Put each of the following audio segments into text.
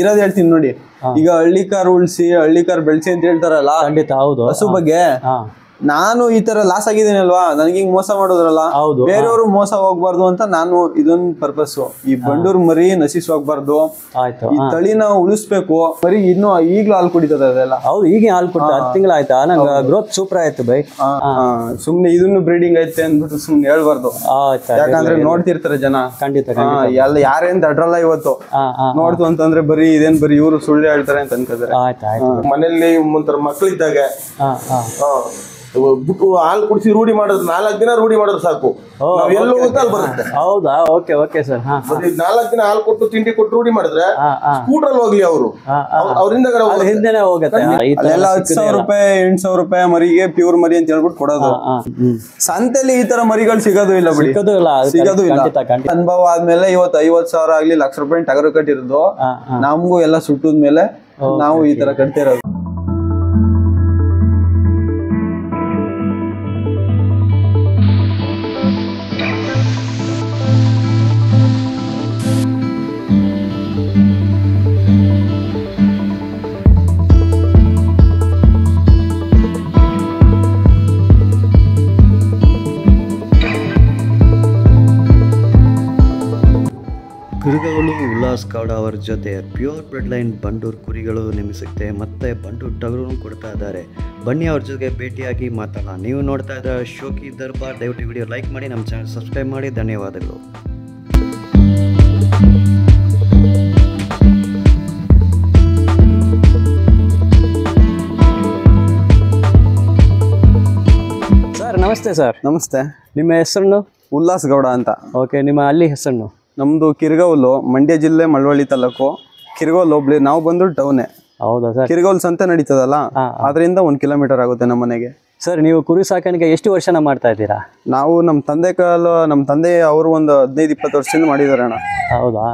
ಇರೋದ್ ಹೇಳ್ತೀನಿ ನೋಡಿ. ಈಗ ಹಳ್ಳಿಕಾರ್ ಉಳ್ಸಿ ಹಳ್ಳಿಕಾರ್ ಬೆಳ್ಸಿ ಅಂತ ಹೇಳ್ತಾರಲ್ಲ, ಖಂಡಿತ ಹೌದು. ಹಸು ಬಗ್ಗೆ ನಾನು ಈ ತರ ಲಾಸ್ ಆಗಿದ್ದೀನಿ ಅಲ್ವಾ, ನನಗೆ ಹಿಂಗ್ ಮೋಸ ಮಾಡೋದ್ರಲ್ಲ, ಬೇರೆಯವರು ಮೋಸ ಹೋಗ್ಬಾರ್ದು ಅಂತ ನಾನು ಇದೊಂದು ಪರ್ಪಸ್. ಈ ಬಂಡೂರ್ ಮರಿ ನಶಿಸ್ ಹೋಗ್ಬಾರ್ದು, ಈ ತಳಿನ ಉಳಿಸ್ಬೇಕು. ಮರಿ ಇನ್ನು ಈಗ್ಲೂ ಹಾಲು ಕುಡಿತದ ಅದೆಲ್ಲ. ಹೌದು, ಈಗ ಹಾಲು ಕುಡಿತ 10 ತಿಂಗಳಾಯ್ತಾ, ನಂಗೆ ಗ್ರೋತ್ ಸೂಪರ್ ಆಯ್ತು ಬೈ. ಸುಮ್ನೆ ಇದನ್ನು ಬ್ರೀಡಿಂಗ್ ಐತೆ ಅಂದ್ಬಿಟ್ಟು ಸುಮ್ನೆ ಹೇಳ್ಬಾರ್ದು, ಯಾಕಂದ್ರೆ ನೋಡ್ತಿರ್ತಾರೆ ಜನ. ಖಂಡಿತ ಎಲ್ಲ ಯಾರೇನ್ ದಡ್ರಲ್ಲ ಇವತ್ತು ನೋಡ್ತು ಅಂತಂದ್ರೆ ಬರೀ ಇದೇನ್ ಬರೀ ಇವರು ಸುಳ್ಳು ಹೇಳ್ತಾರೆ ಅಂತ ಅನ್ಕೋತಾರೆ. ಮನೇಲಿ ಮುಂತರ ಮಕ್ಳಿದ್ದಾಗ ಹಾಲು ಕುಡಿಸಿ ರೂಢಿ ಮಾಡಿದ್ರೆ 4 ದಿನ ರೂಢಿ ಮಾಡಿದ್ರೆ ಸಾಕು, ಎಲ್ಲ ಹೋಗುತ್ತೆ ಅಲ್ಲಿ ಬರುತ್ತೆ. ಹೌದಾ? Okay okay sir. 4 ದಿನ ಹಾಲು ಕೊಟ್ಟು ತಿಂಡಿ ಕೊಟ್ಟು ರೂಢಿ ಮಾಡಿದ್ರೆ ಸ್ಕೂಟರ್ ಹೋಗ್ಲಿ ಅವರು ಅವರಿಂದ ಹಿಂದೆನೆ ಹೋಗುತ್ತೆ. 10,000 ರೂಪಾಯಿ 8,000 ರೂಪಾಯಿ ಮರಿಗೆ ಪ್ಯೂರ್ ಮರಿ ಅಂತ ಹೇಳ್ಬಿಟ್ಟು ಕೊಡೋದು. ಸಂತೆಲಿ ಈ ತರ ಮರಿಗಳು ಸಿಗೋದು ಇಲ್ಲ ಬಿಡಿ, ಸಿಗೋದು ಇಲ್ಲ. ಅನುಭವ ಆದ್ಮೇಲೆ ಇವತ್ತು 50,000 ಆಗ್ಲಿ ಲಕ್ಷ ರೂಪಾಯಿ ಟಗರು ಕಟ್ಟಿರೋದು ನಮಗೂ ಎಲ್ಲ ಸುಟ್ಟದ್ಮೇಲೆ ನಾವು ಈ ತರ ಕಟ್ತಿರೋದು. ಕುರಿಗಳು ಉಲ್ಲಾಸ್ ಗೌಡ ಅವರ ಜೊತೆ ಪ್ಯೂರ್ ಬ್ಲಡ್ ಲೈನ್ ಬಂಡೂರು ಕುರಿಗಳು ನಿಮಗೆ ಸಿಗುತ್ತೆ, ಮತ್ತು ಬಂಡೂರು ಟಗರು ಕೊಡ್ತಾ ಇದ್ದಾರೆ. ಬನ್ನಿ ಅವ್ರ ಜೊತೆ ಭೇಟಿಯಾಗಿ ಮಾತಾಡೋಣ. ನೀವು ನೋಡ್ತಾ ಇದ್ದಾರೆ ಶೋಕಿ ದರ್ಬಾರ್. ದಯವಿಟ್ಟು ವಿಡಿಯೋ ಲೈಕ್ ಮಾಡಿ, ನಮ್ಮ ಚಾನಲ್ ಸಬ್ಸ್ಕ್ರೈಬ್ ಮಾಡಿ. ಧನ್ಯವಾದಗಳು. ಸರ್ ನಮಸ್ತೆ. ಸರ್ ನಮಸ್ತೆ. ನಿಮ್ಮ ಹೆಸರು? ಉಲ್ಲಾಸ್ ಗೌಡ ಅಂತ. ಓಕೆ, ನಿಮ್ಮ ಅಲ್ಲಿ ಹೆಸರು? ನಮ್ದು ಕಿರ್ಗೌಲು, ಮಂಡ್ಯ ಜಿಲ್ಲೆ ಮಳವಳ್ಳಿ ತಾಲೂಕು, ಕಿರ್ಗೌಲ್ ಹೋಬ್ಳಿ. ನಾವು ಬಂದು ಟೌನೇ. ಹೌದಾ ಸರ್? ಕಿರ್ಗೌಲ್ ಸಂತೆ ನಡೀತದಲ್ಲ, ಅದರಿಂದ 1 ಕಿಲೋಮೀಟರ್ ಆಗುತ್ತೆ ನಮ್ಮ ಮನೆಗೆ. ಸರ್ ನೀವು ಕುರಿ ಸಾಕಾಣಿಕೆ ಎಷ್ಟು ವರ್ಷನ ಮಾಡ್ತಾ ಇದ್ದೀರಾ? ನಾವು ನಮ್ಮ ತಂದೆ ಅವರು ಒಂದು 15-20 ವರ್ಷದಿಂದ ಮಾಡಿದಾರೆ ಅಣ್ಣ. ಹೌದಾ?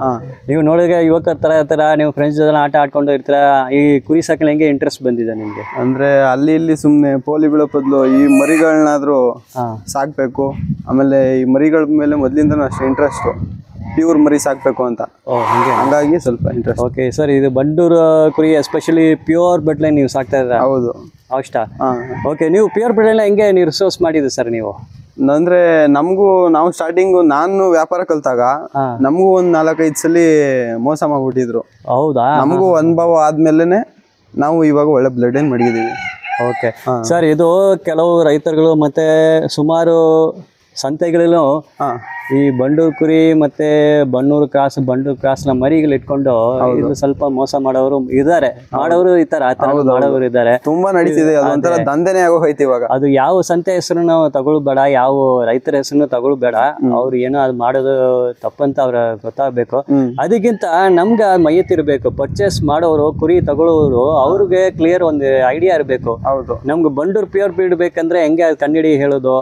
ನೀವು ನೋಡಿದ್ರೆ ಯುವಕರ ತರ ನೀವು ಫ್ರೆಂಡ್ಸ್ ಜೊತೆ ಆಟ ಆಡ್ಕೊಂಡು ಇರ್ತೀರಾ. ಈ ಕುರಿ ಸಾಕಣೆ ಹೆಂಗೆ ಇಂಟ್ರೆಸ್ಟ್ ಬಂದಿದೆ ನಿಮ್ಗೆ? ಅಂದ್ರೆ ಅಲ್ಲಿ ಇಲ್ಲಿ ಸುಮ್ನೆ ಪೋಲಿ ಬೀಳೋ ಬದಲು ಈ ಮರಿಗಳನ್ನಾದ್ರೂ ಸಾಕ್ಬೇಕು. ಆಮೇಲೆ ಈ ಮರಿಗಳ ಮೇಲೆ ಮೊದ್ಲಿಂದ ಅಷ್ಟು ಇಂಟ್ರೆಸ್ಟ್, ಪ್ಯೂರ್ ಮರಿ ಸಾಕ್ಬೇಕು ಅಂತ. ಹಂಗಾಗಿ ಸ್ವಲ್ಪ ಇಂಟ್ರೆಸ್ಟ್. ಓಕೆ ಸರ್, ಇದು ಬಂಡೂರು ಕುರಿ ಎಸ್ಪೆಷಲಿ ಪ್ಯೂರ್ ಬ್ಲಡ್ ಲೈನ್ ನೀವು ಸಾಕ್ತಾ ಇದ್ದೀರಾ? ಹೌದು. ಅಷ್ಟಾ? ಓಕೆ, ನೀವು ಪ್ಯೂರ್ ಬ್ಲಡ್ ಲೈನ್ ಹೆಂಗೆ ನೀವು ರಿಸೋರ್ಸ್ ಮಾಡಿದ್ರಿ ಸರ್ ನೀವು? ಅಂದ್ರೆ ನಾವು ಸ್ಟಾರ್ಟಿಂಗ್ ನಾನು ವ್ಯಾಪಾರ ಕಲ್ತಾಗ ನಮಗೂ ಒಂದ್ 4-5 ಸಲ ಮೋಸ ಮಾಡ್ಬಿಟ್ಟಿದ್ರು. ಹೌದಾ? ನಮಗೂ ಅನುಭವ ಆದ್ಮೇಲೆನೆ ನಾವು ಇವಾಗ ಒಳ್ಳೆ ಬ್ಲಡ್ ಲೈನ್ ಮಡಗಿದೀವಿ. ಓಕೆ ಸರ್, ಇದು ಕೆಲವು ರೈತರುಗಳು ಮತ್ತೆ ಸುಮಾರು ಸಂತೆಗಳಲ್ಲೂ ಈ ಬಂಡೂರು ಕುರಿ ಮತ್ತೆ ಬಂಡೂರು ಕ್ರಾಸ್ನ ಮರಿಗಳು ಇಟ್ಕೊಂಡು ಇದು ಸ್ವಲ್ಪ ಮೋಸ ಮಾಡೋರು ಇದ್ದಾರೆ, ಮಾಡೋರು ಮಾಡೋರು ಇದ್ದಾರೆ. ತುಂಬಾ ನಡೀತಿದೆ, ಅದೊಂಥರ ದಂಧೆನೇ ಆಗೋಯ್ತು ಇವಾಗ. ಅದು ಯಾವ ಸಂತೆ ಹೆಸರನ್ನು ತಗೊಳ್ಬೇಡ, ಯಾವ ರೈತರ ಹೆಸರನ್ನು ತಗೊಳ್ಬೇಡ. ಅವ್ರು ಏನೋ ಅದು ಮಾಡೋದು ತಪ್ಪಂತ ಅವ್ರ ಗೊತ್ತಾಗ್ಬೇಕು. ಅದಕ್ಕಿಂತ ನಮ್ಗೆ ಮೈಯತ್ತಿರ್ಬೇಕು. ಪರ್ಚೇಸ್ ಮಾಡೋರು, ಕುರಿ ತಗೊಳ್ಳೋರು, ಅವ್ರಿಗೆ ಕ್ಲಿಯರ್ ಒಂದು ಐಡಿಯಾ ಇರಬೇಕು. ಹೌದು. ನಮ್ಗೆ ಬಂಡೂರು ಪ್ಯೂರ್ ಬ್ರೀಡ್ ಬೇಕಂದ್ರೆ ಹೆಂಗೆ ಕನ್ನಡಿ ಹೇಳೋದು,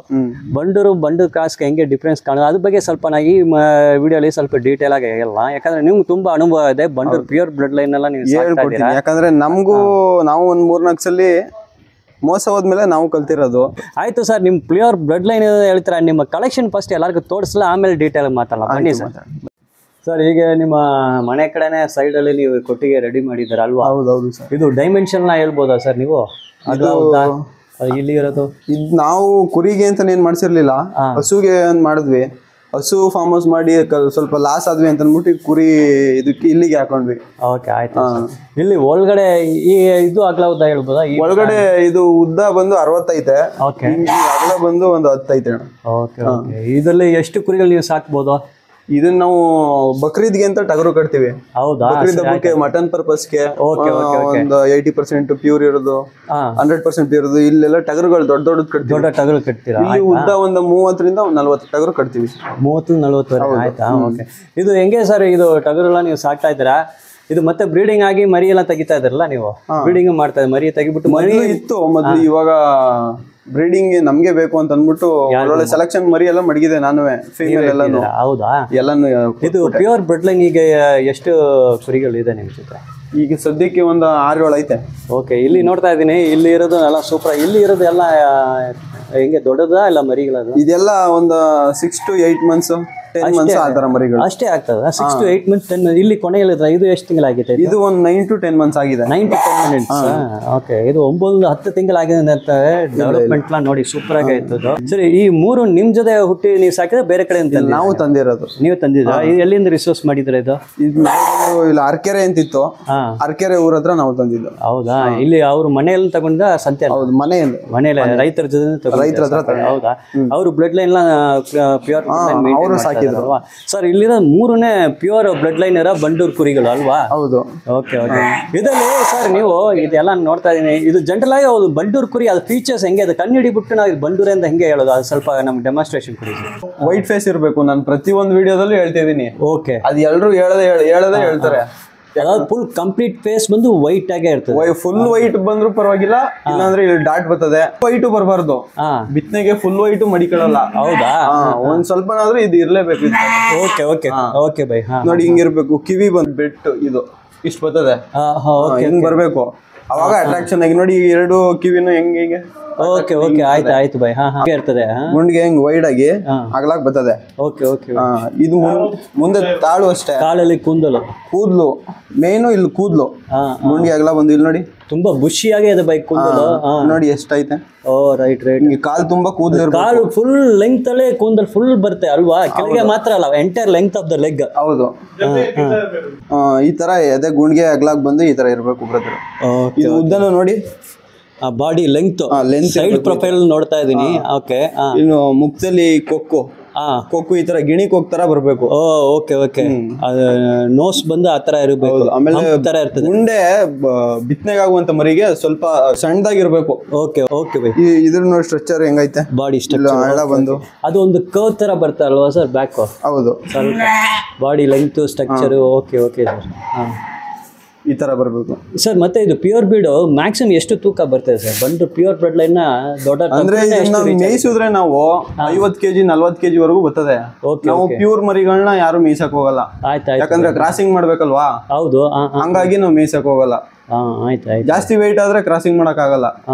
ಬಂಡೂರು ಕ್ರಾಸ್ಗೆ ಹೆಂಗೆ ಡಿಫ್ರೆನ್ಸ್ ಕಾಣೋದು, ಅದ್ರ ಬಗ್ಗೆ ಸ್ವಲ್ಪ ನಾ ಈ ವಿಡಿಯೋಲಿ ಸ್ವಲ್ಪ ಡೀಟೇಲ್ ಆಗಿ ಹೇಳಲ್ಲ. ಯಾಕಂದ್ರೆ ನಿಮ್ಗೆ ತುಂಬಾ ಅನುಭವ ಇದೆ ಬಂಡೂರು ಪ್ಯೂರ್ ಬ್ಲಡ್ ಲೈನ್ ಎಲ್ಲ ನೀವು ಹೇಳ್ಕೊಡ್ತೀನಿ. ಯಾಕಂದ್ರೆ ನಾವು ಒಂದ್ 3-4 ಸಲ ಮೋಸ ಹೋದ್ಮೇಲೆ ನಾವು ಕಲ್ತಿರೋದು. ಆಯ್ತು ಸರ್, ನಿಮ್ ಪ್ಯೂರ್ ಬ್ಲಡ್ ಲೈನ್ ಹೇಳ್ತೀರಾ, ನಿಮ್ಮ ಕಲೆಕ್ಷನ್ ಫಸ್ಟ್ ಎಲ್ಲರಿಗೂ ತೋರಿಸಲ್ಲ, ಆಮೇಲೆ ಡೀಟೇಲ್ ಮಾತಾಡಲ್ಲ. ಬನ್ನಿ ಸರ್. ಸರ್, ಈಗ ನಿಮ್ಮ ಮನೆ ಕಡೆನೆ ಸೈಡ್ ಅಲ್ಲಿ ನೀವು ಕೊಟ್ಟಿಗೆ ರೆಡಿ ಮಾಡಿದಾರ ಅಲ್ವಾ? ಹೌದೌದು ಸರ್. ಇದು ಡೈಮೆನ್ಷನ್ ಹೇಳ್ಬೋದಾ ಸರ್ ನೀವು? ಇಲ್ಲಿ ಇರೋದು ನಾವು ಕುರಿಗೆ ಅಂತ ಏನ್ ಮಾಡ್ಸಿರ್ಲಿಲ್ಲ, ಹಸುಗೆ ಮಾಡಿದ್ವಿ. ಹಸು ಫಾರ್ಮ್ ಹೌಸ್ ಮಾಡಿ ಸ್ವಲ್ಪ ಲಾಸ್ ಆದ್ವಿ ಅಂತ ಅಂದ್ಬಿಟ್ಟು ಕುರಿ ಇದಕ್ಕೆ ಇಲ್ಲಿಗೆ ಹಾಕೊಂಡ್ವಿ. ಓಕೆ ಆಯ್ತು. ಇಲ್ಲಿ ಒಳಗಡೆ ಈ ಇದು ಅಗಲ ಉದ್ದ ಹೇಳ್ಬೋದಾ? ಒಳಗಡೆ ಇದು ಉದ್ದ ಬಂದು 60 ಐತೆ, ಅಗಲ ಬಂದು ಒಂದು 10 ಐತೆ. ಓಕೆ. ಇದರಲ್ಲಿ ಎಷ್ಟು ಕುರಿಗಳು ನೀವು ಸಾಕ್ಬೋದು? ಇದನ್ನ ನಾವು ಬಕ್ರೀದ್ಗೆ ಅಂತ ಟಗರು ಕಟ್ತೀವಿ. ಹೌದಾ? ಬಕ್ರೀದ್ ಹಬ್ಬಕ್ಕೆ ಮಟನ್ ಪರ್ಪಸ್ಗೆ ಒಂದು 80% ಪ್ಯೂರ್ ಇರೋದು, 100% ಪ್ಯೂರ್ ಇರೋದು. ಇಲ್ಲೆಲ್ಲ ಟಗರುಗಳು ದೊಡ್ಡ ಕಟ್ತೀವಿ. ದೊಡ್ಡ ಟಗರು ಕಟ್ತೀರಾ? ಈ ಉದ್ದ ಒಂದು 30ರಿಂದ 40 ಟಗರು ಕಟ್ತೀವಿ. 30-40 ಆಯ್ತಾ? ಓಕೆ. ಇದು ಹೆಂಗೆ ಸರ್, ಇದು ಟಗರೆಲ್ಲ ನೀವು ಸಾಕ್ತಾ ಇದ್ದೀರಾ? ಇದು ಮತ್ತೆ ಬ್ರೀಡಿಂಗ್ ಆಗಿ ಮರಿ ಎಲ್ಲ ತೆಗಿತಾ ಇದ್ರಲ್ಲ ನೀವು? ಬ್ರೀಡಿಂಗ್ ಮಾಡ್ತಾ ಇದ್ದಾರೆ, ಮರಿ ತೆಗಿಬಿಟ್ಟು. ಮರಿ ಇತ್ತು ಮೊದ್ಲು, ಇವಾಗ ಬ್ರೀಡಿಂಗ್ ನಮ್ಗೆ ಬೇಕು ಅಂತ ಅಂದ್ಬಿಟ್ಟು ಒಳ್ಳೆ ಸೆಲೆಕ್ಷನ್ ಮರಿ ಎಲ್ಲ ಮಡಗಿದೆ ನಾನು, ಫೀಮೇಲ್ ಎಲ್ಲಾನು. ಹೌದಾ? ಎಲ್ಲಾನು. ಇದು ಪ್ಯೂರ್ ಬ್ಲಡ್ ಲೈನ್ ಈಗ ಎಷ್ಟು ಕುರಿಗಳು ಇದೆ ನಿಮ್ ಜೊತೆ? ಈಗ ಸದ್ಯಕ್ಕೆ ಒಂದು 6-7 ಐತೆ. ಓಕೆ. ಇಲ್ಲಿ ನೋಡ್ತಾ ಇದ್ದೀನಿ, ಇಲ್ಲಿ ಇರೋದು ಎಲ್ಲ ಸೂಪರ್. ಇಲ್ಲಿ ಇರೋದು ಎಲ್ಲ ಹೆಂಗೆ ದೊಡ್ಡದಾ ಇಲ್ಲ ಮರಿಗಳದು? ಇದೆಲ್ಲ ಒಂದು 6 to 8 months. 10 months ಆ ತರ ಮರಿಗಳು ಅಷ್ಟೇ ಆಗ್ತದ 6 to 8 months 10 ಇಲ್ಲಿ ಕೊನೆಯಲ್ಲಿದ್ರೆ ಇದು ಎಷ್ಟು ತಿಂಗಳಾಗಿದೆ ಇದು ಒಂದು 9 to 10 months ಆಗಿದೆ 9 to 10 minutes ಓಕೆ ಇದು 9-10 ತಿಂಗಳಾಗಿದೆ ಅಂತ ಡೆವಲಪ್ಮೆಂಟ್ ನೋಡಿ ಸೂಪರ್ ಆಗಿ ಆಯ್ತು ಸರಿ ಈ ಮೂರು ನಿಮ್ ಜೊತೆ ಹುಟ್ಟಿ ನೀವು ಸಾಕಿದ್ರೆ ಬೇರೆ ಕಡೆ ಅಂತ ನಾವು ತಂದಿರೋದು ನೀವು ತಂದಿದ್ರಾ ಎಲ್ಲಿಂದ ರಿಸೋರ್ಸ್ ಮಾಡಿದ್ರೆ ಇದು ನಾವು ಇಲ್ಲಿ ಅರ್ಕೆರೆ ಅಂತಿತ್ತು ಅರ್ಕೆರೆ ಊರ ಹತ್ರ ನಾವು ತಂದಿದ್ದು ಹೌದಾ ಇಲ್ಲಿ ಅವ್ರ ಮನೆಯಲ್ಲಿ ತಗೊಂಡ ಸಂತೆ ಹೌದು ಮನೆಯಲ್ಲಿ ರೈತರ ಜೊತೆ ರೈತರ ಹತ್ರ ಹೌದಾ ಅವರು ಬ್ಲಡ್ ಲೈನ್ ಪ್ಯೂರ್ ಅವರು ಸಾಕಿದ್ರು ಸರ್ ಇಲ್ಲಿರೋ ಮೂರನೇ ಪ್ಯೂರ್ ಬ್ಲಡ್ ಲೈನ್ ಇರೋ ಬಂಡೂರು ಕುರಿಗಳು ಅಲ್ವಾ ಹೌದು ಓಕೆ ಓಕೆ ಇದರಲ್ಲಿ ಸರ್ ನೀವು ಇದೆಲ್ಲ ನೋಡ್ತಾ ಇದೀನಿ ಇದು ಜನರಲ್ ಆಗಿ ಹೌದು ಬಂಡೂರು ಕುರಿ ಅದು ಫೀಚರ್ಸ್ ಹೆಂಗೆ ಅದು ಕಣ್ಣು ಹಿಡಿಬಿಟ್ಟು ನಾವು ಇದು ಬಂಡೂರು ಅಂತ ಹೆಂಗೆ ಹೇಳೋದು ಅದು ಸ್ವಲ್ಪ ನಮ್ಗೆ ಡೆಮಾನ್ಸ್ಟ್ರೇಷನ್ ಕೊಡಿ ವೈಟ್ ಫೇಸ್ ಇರಬೇಕು ನಾನು ಪ್ರತಿಯೊಂದು ವಿಡಿಯೋದಲ್ಲೂ ಹೇಳ್ತಿದ್ದೀನಿ ಓಕೆ ಅದು ಎಲ್ಲರೂ ಹೇಳದೇ ಹೇಳ್ತಾರೆ ಫುಲ್ ಕಂಪ್ಲೀಟ್ ಫೇಸ್ ಬಂದು ವೈಟ್ ಆಗೇ ಇರ್ತದೆ ಫುಲ್ ವೈಟ್ ಬಂದ್ರು ಪರವಾಗಿಲ್ಲ ಇಲ್ಲಾಂದ್ರೆ ಇಲ್ಲಿ ಡಾಟ್ ಬರ್ತದೆ ವೈಟ್ ಬರಬಾರ್ದು ಬಿತ್ತನೆಗೆ ಫುಲ್ ವೈಟ್ ಮಡಿಕೊಳ್ಳಲ್ಲ ಹೌದಾ ಒಂದ್ ಸ್ವಲ್ಪನಾದ್ರೂ ಇದು ಇರ್ಲೇಬೇಕು ಓಕೆ ಓಕೆ ಓಕೆ ಬೈ ನೋಡಿ ಹಿಂಗಿರ್ಬೇಕು ಕಿವಿ ಬಂದ್ ಬೆಟ್ಟು ಇದು ಇಷ್ಟು ಬರ್ತದೆ ಹಿಂಗ್ ಬರ್ಬೇಕು ಅವಾಗ ಅಟ್ರಾಕ್ಷನ್ ಆಗಿ ನೋಡಿ ಎರಡು ಕಿವಿನು ಹೆಂಗೆ ಓಕೆ ಓಕೆ ಆಯ್ತು ಆಯ್ತು ಬೈ ಇರ್ತದೆ ಗುಂಡಿಗೆ ಹೆಂಗ್ ವೈಡ್ ಆಗಿ ಆಗ್ಲಾಕ್ ಬರ್ತದೆ ಓಕೆ ಓಕೆ ಇದು ಮುಂದೆ ತಾಳು ಅಷ್ಟೇ ಕಾಲಲ್ಲಿ ಕೂದಲು ಮೇನು ಇಲ್ಲಿ ಕೂದಲು ಗುಂಡಿಗೆ ಆಗ್ಲಾ ಬಂದು ಇಲ್ಲಿ ನೋಡಿ ತುಂಬಾ ಬುಷಿಯಾಗಿ ಇದೆ ಬೈ ಕೂದಲು ನೋಡಿ ಎಷ್ಟೈತೆ ಓ ರೈಟ್ ಕಾಲ್ ತುಂಬಾ ಕೂದಲು ಕಾಲು ಫುಲ್ ಲೆಂತ್ ಅಲ್ಲೇ ಕೂದಲು ಫುಲ್ ಬರುತ್ತೆ ಅಲ್ವಾ ಕೆಳಗೆ ಮಾತ್ರ ಅಲ್ಲ entire length of the leg ಹೌದು ಈ ತರ ಎದೆ ಗುಂಡಿಗೆ ಆಗ್ಲಾಕ್ ಬಂದು ಈ ತರ ಇರ್ಬೇಕು ಬ್ರದರ್ ಇದು ಉದ್ದನು ನೋಡಿ ಬಾಡಿ ಲೆಂತ್ ಸೈಡ್ ಪ್ರೊಫೈಲ್ ನೋಡ್ತಾ ಇದೀನಿ ಓಕೆ ಇನ್ನು ಮುಖದಲ್ಲಿ ಕೊಕ್ಕು ಈ ತರ ಗಿಣಿ ಕೊಕ್ ತರ ಬರ್ಬೇಕು ಓಕೆ ಓಕೆ ನೋಸ್ ಬಂದು ಆ ತರ ಇರಬೇಕು ಆಮೇಲೆ ತರ ಇರ್ತದೆ ಗುಂಡೆ ಬಿತ್ತನೆಗಾಗುವಂತ ಮರಿಗೆ ಸ್ವಲ್ಪ ಸಣ್ಣದಾಗಿರ್ಬೇಕು ಓಕೆ ಓಕೆ ಬೈ ಇದ್ರ ನೋಡಿ ಸ್ಟ್ರಕ್ಚರ್ ಹೆಂಗೈತೆ ಬಾಡಿ ಸ್ಟ್ರಕ್ಚರ್ ಬಂದು ಅದು ಒಂದು ಕರ್ವ್ ತರ ಬರ್ತಾ ಅಲ್ವಾ ಸರ್ ಬ್ಯಾಕ್ ಹೌದು ಸ್ವಲ್ಪ body length structure okay okay sir ಈ ತರ ಬರ್ಬೇಕು ಸರ್ ಮತ್ತೆ ಇದು ಪ್ಯೂರ್ ಬ್ರೀಡ್ ಮ್ಯಾಕ್ಸಿಮಮ್ ಎಷ್ಟು ತೂಕ ಬರ್ತದೆ ಸರ್ ಬಂದು ಪ್ಯೂರ್ ಬ್ರೀಡ್ ಲೈನ್ ದೊಡ್ಡ ಅಂದ್ರೆ ಮೇಯಿಸಿದ್ರೆ ನಾವು 50 kg 40 kg ವರೆಗೂ ಬರ್ತದೆ ನಾವು ಪ್ಯೂರ್ ಮರಿಗಳನ್ನ ಯಾರು ಮೇಯಿಸಕ್ ಹೋಗಲ್ಲ ಯಾಕಂದ್ರೆ ಕ್ರಾಸಿಂಗ್ ಮಾಡ್ಬೇಕಲ್ವಾ ಹೌದು ಹಂಗಾಗಿ ನಾವು ಮೇಯಿಸಕ್ ಹೋಗಲ್ಲ ಜಾಸ್ತಿ ವೆಯ್ಟ್ ಆದ್ರೆ ಕ್ರಾಸಿಂಗ್ ಮಾಡಕ್ ಆಗಲ್ಲ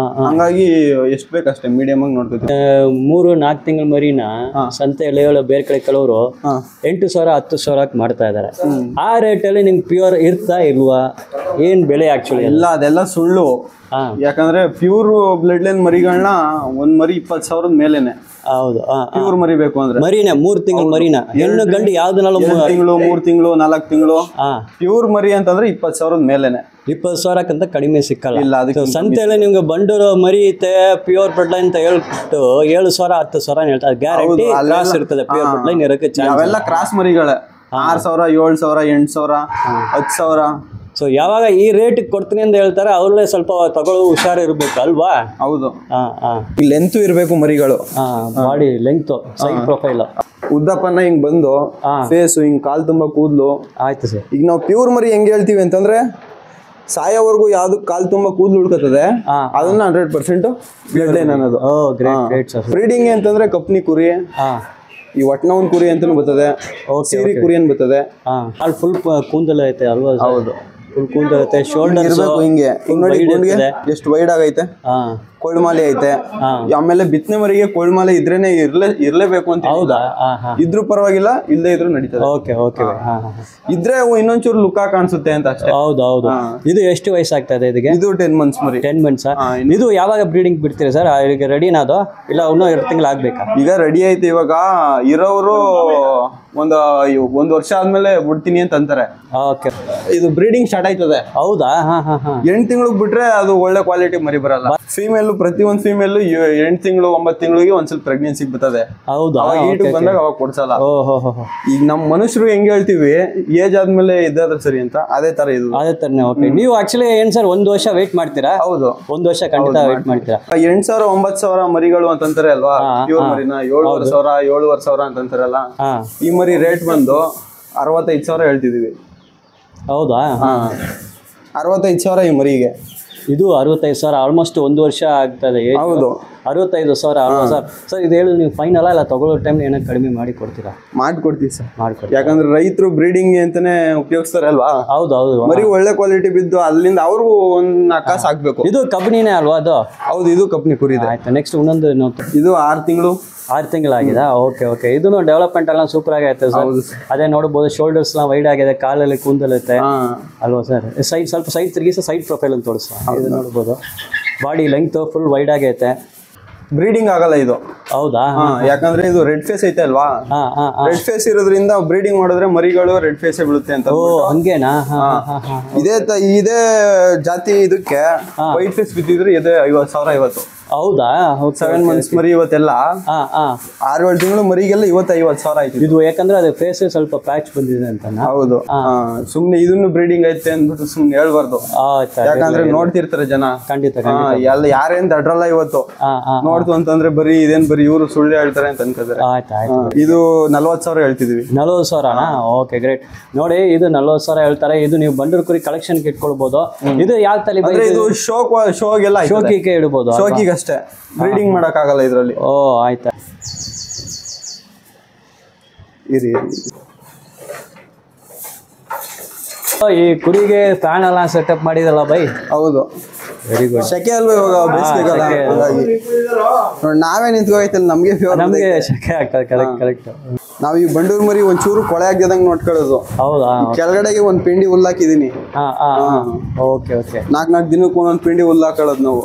ಹಂಗಾಗಿ ಎಷ್ಟು ಬೇಕಷ್ಟೇ ಮೀಡಿಯಂ ಆಗಿ ನೋಡ್ಕೊತೀವಿ 3-4 ತಿಂಗಳ ಮರಿನ ಸಂತೆಯಲ್ಲಿ ಬೇರೆ ಕಡೆ ಕೆಲವರು 8,000 10,000 ಮಾಡ್ತಾ ಇದಾರೆ ಆ ರೇಟ್ ಅಲ್ಲಿ ನಿಮ್ಗೆ ಪ್ಯೂರ್ ಇರ್ತಾ ಇಲ್ವಾ ಏನ್ ಬೆಲೆ ಆಕ್ಚುಲಿ ಎಲ್ಲ ಅದೆಲ್ಲ ಸುಳ್ಳು ಯಾಕಂದ್ರೆ ಪ್ಯೂರ್ ಬ್ಲಡ್ ಲೈನ್ ಮರಿಗಳನ್ನ ಒಂದ್ ಮರಿ 20,000 ಮೇಲೇನೆ ಹೌದು ಪ್ಯೂರ್ ಮರಿ ಬೇಕು ಅಂದ್ರೆ ಮರಿನ 3 ತಿಂಗಳ ಮರಿನ ಹೆಣ್ಣು ಗಂಡು ಯಾವ್ದನ್ನಲ್ಲ 3 ತಿಂಗಳು 4 ತಿಂಗಳು ಪ್ಯೂರ್ ಮರಿ ಅಂತಂದ್ರೆ 20,000 ಮೇಲೇನೆ 20,000 ಕಡಿಮೆ ಸಿಕ್ಕಲ್ಲ ಸಂತೆಯಲ್ಲಿ ನಿಮ್ಗೆ ಬಂಡೂರು ಮರಿ ಐತೆ ಪ್ಯೂರ್ ಬ್ಲಡ್ ಲೈನ್ ಅಂತ ಹೇಳ್ಬಿಟ್ಟು 7,000 10,000 ಹೇಳ್ತಾರೆ ಗ್ಯಾರಂಟಿ ಕ್ರಾಸ್ ಇರ್ತದೆ ಪ್ಯೂರ್ ಬ್ಲಡ್ ಲೈನ್ ಇರಕ್ಕೆ ಅವೆಲ್ಲ ಕ್ರಾಸ್ ಮರಿಗಳೇ 6,000 7,000 8,000 10,000 ಸೊ ಯಾವಾಗ ಈ ರೇಟ್ ಕೊಡ್ತೀನಿ ಅಂತ ಹೇಳ್ತಾರೆ ಅವ್ರಲ್ಲೇ ಸ್ವಲ್ಪ ತಗೊಳ್ಳೋ ಹುಷಾರು ಇರ್ಬೇಕು ಅಲ್ವಾ ಹೌದು ಲೆಂತ್ ಇರ್ಬೇಕು ಮರಿಗಳು ಬಾಡಿ ಲೆಂತ್ ಸೈಡ್ ಪ್ರೊಫೈಲ್ ಉದ್ದಪ್ಪನ ಹಿಂಗ್ ಬಂದು ಫೇಸ್ ಹಿಂಗ್ ಕಾಲ್ ತುಂಬಾ ಕೂದ್ಲು ಆಯ್ತು ಸರ್ ಈಗ ನಾವು ಪ್ಯೂರ್ ಮರಿ ಹೆಂಗ್ ಹೇಳ್ತೀವಿ ಅಂತಂದ್ರೆ ಸಾಯೋವರೆಗೂ ಯಾವ್ದು ಕಾಲ್ ತುಂಬಾ ಕೂದ್ಲು ಉಳ್ಕತ್ತದೆ ಅದನ್ನ 100% ಬ್ಲಡ್ ಲೈನ್ ಅನ್ನೋದು ಬ್ರೀಡಿಂಗ್ ಅಂತಂದ್ರೆ ಕಪ್ನಿ ಕುರಿ ಈ ಒಟ್ನವನ್ ಕುರಿ ಅಂತಾನು ಬರ್ತದೆ ಸೀರಿ ಕುರಿ ಅಂತ ಬರ್ತದೆ ಅಲ್ಲಿ ಫುಲ್ ಕೂದಲು ಐತೆ ಅಲ್ವಾ ಹೌದು ಫುಲ್ ಕೂದಲು ಐತೆ ಶೋಲ್ಡರ್ ಇರ್ಬೇಕು ಹಿಂಗೆ ನೋಡಿ ಎಷ್ಟು ವೈಡ್ ಆಗೈತೆ ಕೊಳ್ಮಾಲೆ ಐತೆ ಆಮೇಲೆ ಬಿತ್ತನೆ ಮರಿಗೆ ಕೊಳ್ಮಾಲೆ ಇದ್ರೇನೆ ಇರ್ಲೇಬೇಕು ಅಂತ ಹೌದಾ ಇದ್ರೂ ಪರವಾಗಿಲ್ಲ ಇಲ್ಲದೆ ಇದ್ರೂ ನಡೀತದೆ ಓಕೆ ಓಕೆ ಇದ್ರೆ ಇನ್ನೊಂಚೂರು ಲುಕ್ ಕಾಣಿಸುತ್ತೆ ಅಂತ ಅಷ್ಟೇ ಹೌದು ಹೌದು ಇದು ಎಷ್ಟು ವಯಸ್ಸಾಗ್ತದೆ ಇದಕ್ಕೆ ಇದು 10 months ಮರಿ 10 months ಇದು ಯಾವಾಗ ಬ್ರೀಡಿಂಗ್ ಬಿಡ್ತೀರಾ ಸರ್ ಈಗ ರೆಡಿನಾ ಅದು ಇಲ್ಲ ಇನ್ನೂ 2 ತಿಂಗಳು ಆಗ್ಬೇಕಾ ಈಗ ರೆಡಿ ಐತೆ ಇವಾಗ ಇರೋರು ಒಂದು ವರ್ಷ ಆದ್ಮೇಲೆ ಬಿಡ್ತೀನಿ ಅಂತ ಅಂತಾರೆ ಓಕೆ ಇದು ಬ್ರೀಡಿಂಗ್ ಸ್ಟಾರ್ಟ್ ಆಯ್ತದೆ ಹೌದಾ 8 ತಿಂಗಳಿಗೆ ಬಿಟ್ರೆ ಅದು ಒಳ್ಳೆ ಕ್ವಾಲಿಟಿ ಮರಿ ಬರಲ್ಲ ಫೀಮೇಲ್ ಪ್ರತಿಯೊಂದು ಫೀಮೇಲ್ 8 ತಿಂಗಳು 9 ತಿಂಗಳಿಗೆ ಒಂದ್ಸಲ ಪ್ರೆಗ್ನೆನ್ಸಿ ಬರ್ತದೆ ಹೌದಾ ಬಂದಾಗ ಅವಾಗ ಕೊಡ್ಸಲ್ಲ ಈಗ ನಮ್ಮ ಮನುಷ್ಯರು ಹೆಂಗ್ ಹೇಳ್ತೀವಿ ಏಜ್ ಆದ್ಮೇಲೆ ಇದಾದ್ರೆ ಸರಿ ಅಂತ ಅದೇ ತರ ಇದು ಅದೇ ತರನೇ ಓಕೆ ನೀವು ಆಕ್ಚುಲಿ ಏನ್ ಸರ್ 1 ವರ್ಷ ವೇಟ್ ಮಾಡ್ತೀರಾ ಹೌದು 1 ವರ್ಷ ಖಂಡಿತ ವೇಟ್ ಮಾಡ್ತೀರಾ 8,000 9,000 ಮರಿಗಳು ಅಂತಂತಾರೆ ಅಲ್ವಾ ಪ್ಯೂರ್ ಮರಿನ 7,500 ಅಂತಂತಾರಲ್ಲ ಈ ಮರಿ ರೇಟ್ ಬಂದು 65,000 ಹೇಳ್ತಿದೀವಿ ಹೌದಾ 65,000 ಈ ಮರಿಗೆ ಇದು 65,000 ಆಲ್ಮೋಸ್ಟ್ 1 ವರ್ಷ ಆಗ್ತದೆ ಹೌದು 65,000 ಅಲ್ವಾ ಸರ್? ಸರ್ ಇದು ಹೇಳಿ ನೀವು ಫೈನಲ್ ಎಲ್ಲ ತಗೊಳ್ಳೋ ಟೈಮ್ ಏನೋ ಕಡಿಮೆ ಮಾಡಿ ಕೊಡ್ತೀರಾ? ಮಾಡ್ಕೊಡ್ತೀವಿ ಸರ್, ಮಾಡ್ಕೊಡ್ತೀವಿ. ಯಾಕಂದ್ರೆ ರೈತರು ಬ್ರೀಡಿಂಗ್ ಅಂತಾನೆ ಉಪಯೋಗಿಸ್ತಾರೆ ಅಲ್ವಾ? ಹೌದು. ಮರಿ ಒಳ್ಳೆ ಕ್ವಾಲಿಟಿ ಬಿದ್ದು ಅಲ್ಲಿಂದ ಅವ್ರಿಗೂ ಒಂದ್ 4 ಕಾಸು ಹಾಕ್ಬೇಕು. ಇದು ಕಂಪ್ನಿನೇ ಅಲ್ವಾ ಅದು? ಹೌದು, ಇದು ಕಂಪ್ನಿ ಕುರಿ ಇದೆ. ಆಯ್ತು, ನೆಕ್ಸ್ಟ್ ಇನ್ನೊಂದು ಇದು 6 ತಿಂಗಳು. 6 ತಿಂಗಳಾಗಿದೆ. ಓಕೆ. ಇದನ್ನು ಡೆವಲಪ್ಮೆಂಟ್ ಎಲ್ಲ ಸೂಪರ್ ಆಗೈತೆ ಸರ್. ಅದೇ ನೋಡಬಹುದು, ಶೋಲ್ಡರ್ಸ್ ಎಲ್ಲ ವೈಡ್ ಆಗಿದೆ, ಕಾಲಲ್ಲಿ ಕೂದಲೈತೆ ಅಲ್ವಾ ಸರ್? ಸೈಡ್ ಸ್ವಲ್ಪ ಸೈಡ್ ತಿರುಗಿಸಿ ಸೈಡ್ ಪ್ರೊಫೈಲ್ ಅಂತ ತೋರಿಸ. ಇದು ನೋಡಬಹುದು, ಬಾಡಿ ಲೆಂತ್ ಫುಲ್ ವೈಡ್ ಆಗೈತೆ. ಬ್ರೀಡಿಂಗ್ ಆಗಲ್ಲ ಇದು. ಹೌದಾ? ಯಾಕಂದ್ರೆ ಇದು ರೆಡ್ ಫೇಸ್ ಐತೆ ಅಲ್ವಾ? ರೆಡ್ ಫೇಸ್ ಇರೋದ್ರಿಂದ ಬ್ರೀಡಿಂಗ್ ಮಾಡಿದ್ರೆ ಮರಿಗಳು ರೆಡ್ ಫೇಸ್ ಬೀಳುತ್ತೆ ಅಂತ. ಓ ಹಂಗೇನಾ? ಇದೇ ಜಾತಿ ಇದಕ್ಕೆ ವೈಟ್ ಫೇಸ್ ಬಿದ್ದಿದ್ರೆ ಇದೆ 50,000. ಹೌದಾ? 7 months ಮರಿ ಇವತ್ತೆಲ್ಲ 6-7 ತಿಂಗಳು ಮರಿಗೆಲ್ಲ 50,000 ಆಯ್ತು. ಇದು ಯಾಕಂದ್ರೆ ಅದು ಫೇಸ್ ಸ್ವಲ್ಪ ಪ್ಯಾಚ್ ಬಂದಿದೆ ಅಂತ. ಹೌದು, ಸುಮ್ನೆ ಇದನ್ನು ಬ್ರೀಡಿಂಗ್ ಐತೆ ಅಂದ್ಬಿಟ್ಟು ಸುಮ್ನೆ ಹೇಳ್ಬಾರ್ದು. ಯಾಕಂದ್ರೆ ನೋಡ್ತಿರ್ತಾರೆ ಜನ. ಖಂಡಿತ ಎಲ್ಲ ಯಾರೇನ್ ದಡ್ರಲ್ಲ ಇವತ್ತು ನೋಡ್ತು ಅಂತಂದ್ರೆ ಬರೀ ಇವರು ಸುಳ್ಳು ಹೇಳ್ತಾರೆ ಅಂತ ಅನ್ಕೋತಾರೆ. ಇದು 40,000 ಹೇಳ್ತಿದ್ವಿ. 40,000ನಾ? Okay, great. ನೋಡಿ, ಇದು 40,000 ಹೇಳ್ತಾರೆ. ಇದು ನೀವು ಬಂಡೂರು ಕುರಿ ಕಲೆಕ್ಷನ್ ಇಟ್ಕೊಳ್ಬಹುದು. ಇದು ಯಾವ ತಲೆ? ಇದು ಶೋಗೆಲ್ಲ ಶೋಕಿಗೆ ಇಡಬಹುದು. ಶೋಕಿಗೆ ಅಷ್ಟೇ, ಬ್ರೀಡಿಂಗ್ ಮಾಡಕ್ ಆಗಲ್ಲ ಇದ್ರಲ್ಲಿ. ಓ ಆಯ್ತಾ. ಈ ಕುರಿಗೆ ಫ್ಯಾನ್ ಎಲ್ಲ ಸೆಟಪ್ ಮಾಡಿದಲ್ಲ ಬೈ? ಹೌದು, ವೆರಿ ಗುಡ್. ಶೆಕೆ ಅಲ್ವಾ ಇವಾಗ, ಬೇಸಿಗೆಗಾಲ. ನಾವೇ ನಿಂತ್ಕೋಯ್ತಲ್ಲ, ನಮ್ಗೆ ಶೆಕೆ ಆಗ್ತದೆ. ಕರೆಕ್ಟ್. ನಾವ್ ಈ ಬಂಡೂರು ಮರಿ ಒಂಚೂರು ಕೊಳೆ ಆಗ್ಯದಂಗ್ ನೋಡ್ಕೊಳ್ಳೋದು. ಹೌದಾ? ಕೆಳಗಡೆಗೆ ಒಂದ್ ಪಿಂಡಿ ಹುಲ್ಲಾಕಿದೀನಿ. ಓಕೆ. 4 ದಿನಕ್ಕೆ ಒಂದೊಂದ್ ಪಿಂಡಿ ಹುಲ್ಲಾಕೊಳ್ಳೋದು ನಾವು.